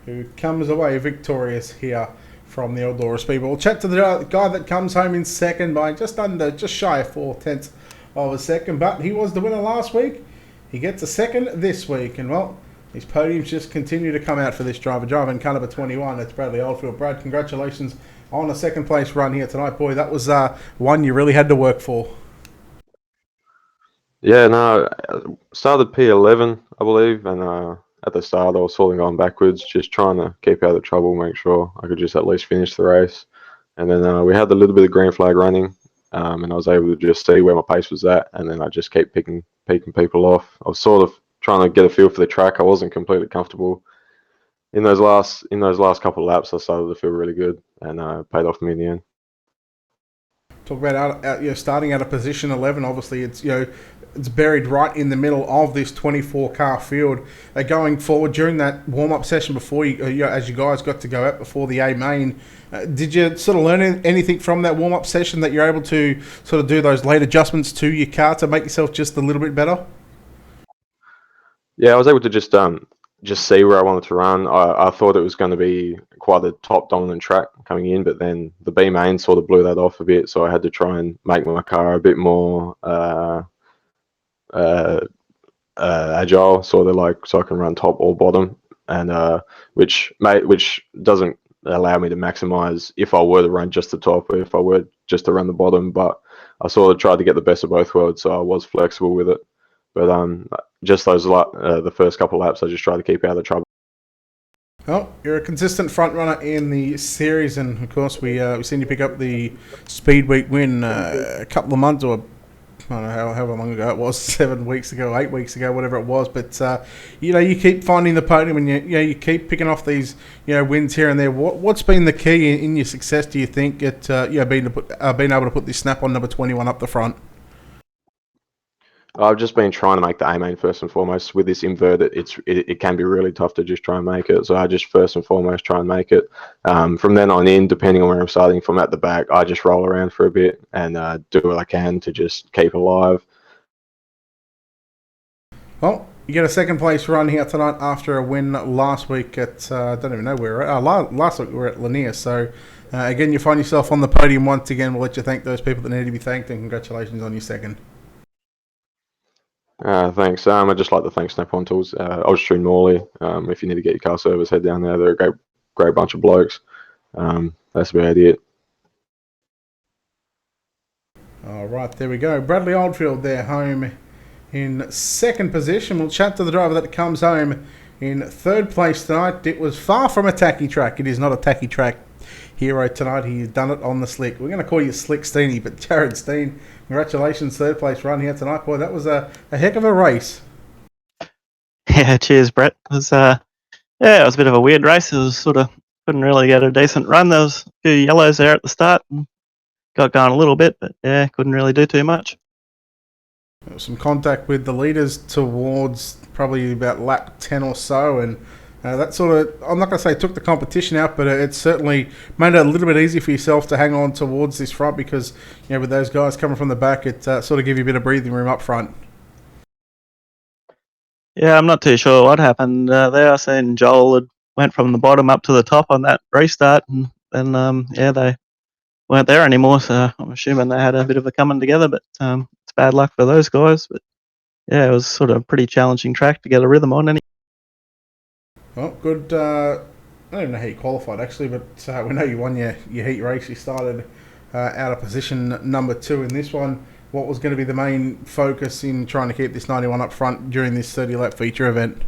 who comes away victorious here from the Eldora Speedway. We'll chat to the guy that comes home in second by just shy of 4/10 of a second, but he was the winner last week. He gets a second this week, and well, his podiums just continue to come out for this driver. Driving car number 21, that's Bradley Oldfield. Brad, congratulations on a second place run here tonight. Boy, that was one you really had to work for. Yeah, no, started P11, I believe, and at the start I was sort of going backwards, just trying to keep out of trouble, make sure I could just at least finish the race. And then we had a little bit of green flag running, and I was able to just see where my pace was at, and then I just keep picking people off. I was sort of trying to get a feel for the track. I wasn't completely comfortable in those last couple of laps. I started to feel really good, and paid off me in the end. Talk about starting out of position 11. Obviously, it's it's buried right in the middle of this 24 car field. Going forward during that warm up session before as you guys got to go out before the A main, did you sort of learn anything from that warm up session that you're able to sort of do those late adjustments to your car to make yourself just a little bit better? Yeah, I was able to just see where I wanted to run. I thought it was going to be quite a top dominant track coming in, but then the B main sort of blew that off a bit, so I had to try and make my car a bit more agile, sort of like so I can run top or bottom, and which doesn't allow me to maximize if I were to run just the top or if I were just to run the bottom. But I sort of tried to get the best of both worlds, so I was flexible with it. But just the first couple of laps, I just tried to keep out of trouble. Well, you're a consistent front runner in the series, and of course we've seen you pick up the Speed Week win a couple of months, or I don't know however long ago it was, 7 weeks ago, 8 weeks ago, whatever it was. But you keep finding the podium, and you keep picking off these wins here and there. What's been the key in your success, do you think, at being able to put this snap-on number 21 up the front? I've just been trying to make the A main first and foremost. With this inverted, it can be really tough to just try and make it. So I just first and foremost try and make it. From then on in, depending on where I'm starting from at the back, I just roll around for a bit and do what I can to just keep alive. Well, you get a second place run here tonight after a win last week at I don't even know where we're at. Last week we were at Lanier. So again, you find yourself on the podium once again. We'll let you thank those people that need to be thanked, and congratulations on your second. Thanks. I'd just like to thank Snap-on Tools, Australian Morley. If you need to get your car service, head down there. They're a great bunch of blokes. That's about it. All right, there we go. Bradley Oldfield there, home in second position. We'll chat to the driver that comes home in third place tonight. It was far from a tacky track. It is not a tacky track hero tonight. He's done it on the slick. We're going to call you Slick Steenie, but Jared Steen, congratulations, third place run here tonight. Boy, that was a heck of a race. Yeah, cheers, Brett. It was it was a bit of a weird race. It was sort of couldn't really get a decent run. There was a few yellows there at the start. And got going a little bit, but yeah, couldn't really do too much. There was some contact with the leaders towards probably about lap 10 or so, and that sort of, I'm not going to say took the competition out, but it certainly made it a little bit easier for yourself to hang on towards this front because, with those guys coming from the back, it sort of gave you a bit of breathing room up front. Yeah, I'm not too sure what happened there. I seen Joel had went from the bottom up to the top on that restart, and then they weren't there anymore. So I'm assuming they had a bit of a coming together, but it's bad luck for those guys. But yeah, it was sort of a pretty challenging track to get a rhythm on. Well, good. I don't even know how you qualified actually, but we know you won your heat race. You started out of position number 2 in this one. What was going to be the main focus in trying to keep this 91 up front during this 30-lap feature event?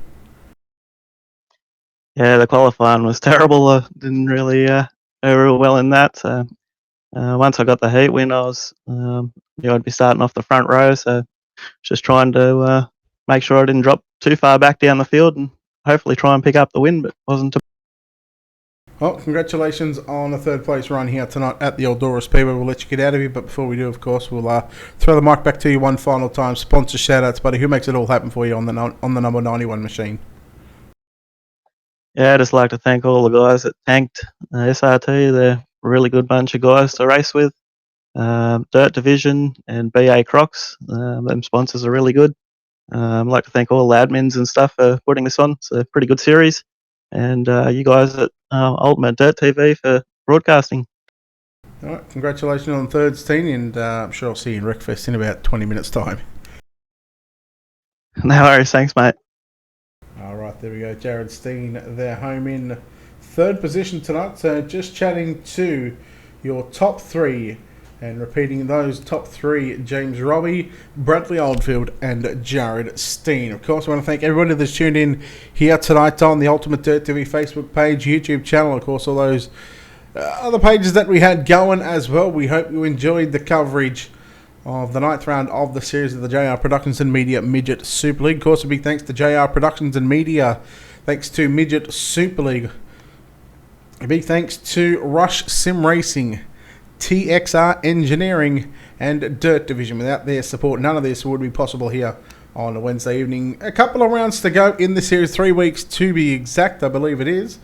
Yeah, the qualifying was terrible. I didn't really go real well in that. So once I got the heat win, I was I'd be starting off the front row. So just trying to make sure I didn't drop too far back down the field and hopefully try and pick up the win, but wasn't. Well, congratulations on the third place run here tonight at the Eldora Speedway. We'll let you get out of here, but before we do, of course, we'll throw the mic back to you one final time. Sponsor shout-outs, buddy. Who makes it all happen for you on the number 91 machine? Yeah, I'd just like to thank all the guys that tanked SRT. They're a really good bunch of guys to race with. Dirt Division and BA Crocs, them sponsors are really good. I'd like to thank all the admins and stuff for putting this on. It's a pretty good series. And you guys at Ultimate Dirt TV for broadcasting. All right, congratulations on the third, Steen, and I'm sure I'll see you in Wreckfest in about 20 minutes' time. No worries, thanks, mate. All right, there we go. Jared Steen, they're home in third position tonight. So just chatting to your top three and repeating those top three: James Robbie, Bradley Oldfield, and Jared Steen. Of course, I want to thank everybody that's tuned in here tonight on the Ultimate Dirt TV Facebook page, YouTube channel, of course, all those other pages that we had going as well. We hope you enjoyed the coverage of the ninth round of the series of the JR Productions and Media Midget Super League. Of course, a big thanks to JR Productions and Media. Thanks to Midget Super League. A big thanks to Rush Sim Racing, TXR Engineering, and Dirt Division. Without their support, none of this would be possible here on a Wednesday evening. A couple of rounds to go in the series, 3 weeks to be exact, I believe it is.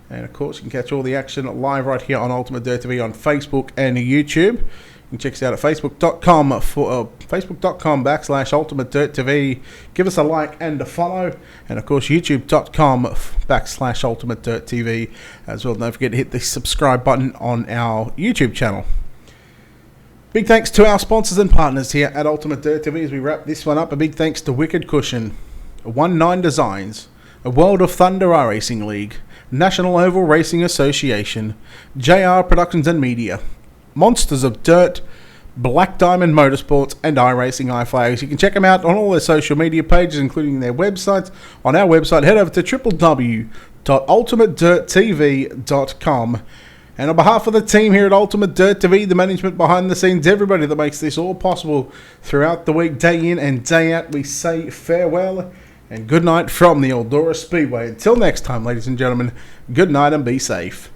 And of course, you can catch all the action live right here on Ultimate Dirt TV on Facebook and YouTube. You can check us out at facebook.com/Ultimate Dirt TV. Give us a like and a follow. And of course, youtube.com/Ultimate Dirt TV as well. Don't forget to hit the subscribe button on our YouTube channel. Big thanks to our sponsors and partners here at Ultimate Dirt TV as we wrap this one up. A big thanks to Wicked Cushion, 19 Designs, a World of Thunder iRacing League, National Oval Racing Association, JR Productions and Media, Monsters of Dirt, Black Diamond Motorsports, and iRacing iFlags. You can check them out on all their social media pages, including their websites. On our website, head over to www.ultimatedirttv.com. And on behalf of the team here at Ultimate Dirt TV, the management behind the scenes, everybody that makes this all possible throughout the week, day in and day out, we say farewell and good night from the Eldora Speedway. Until next time, ladies and gentlemen, good night and be safe.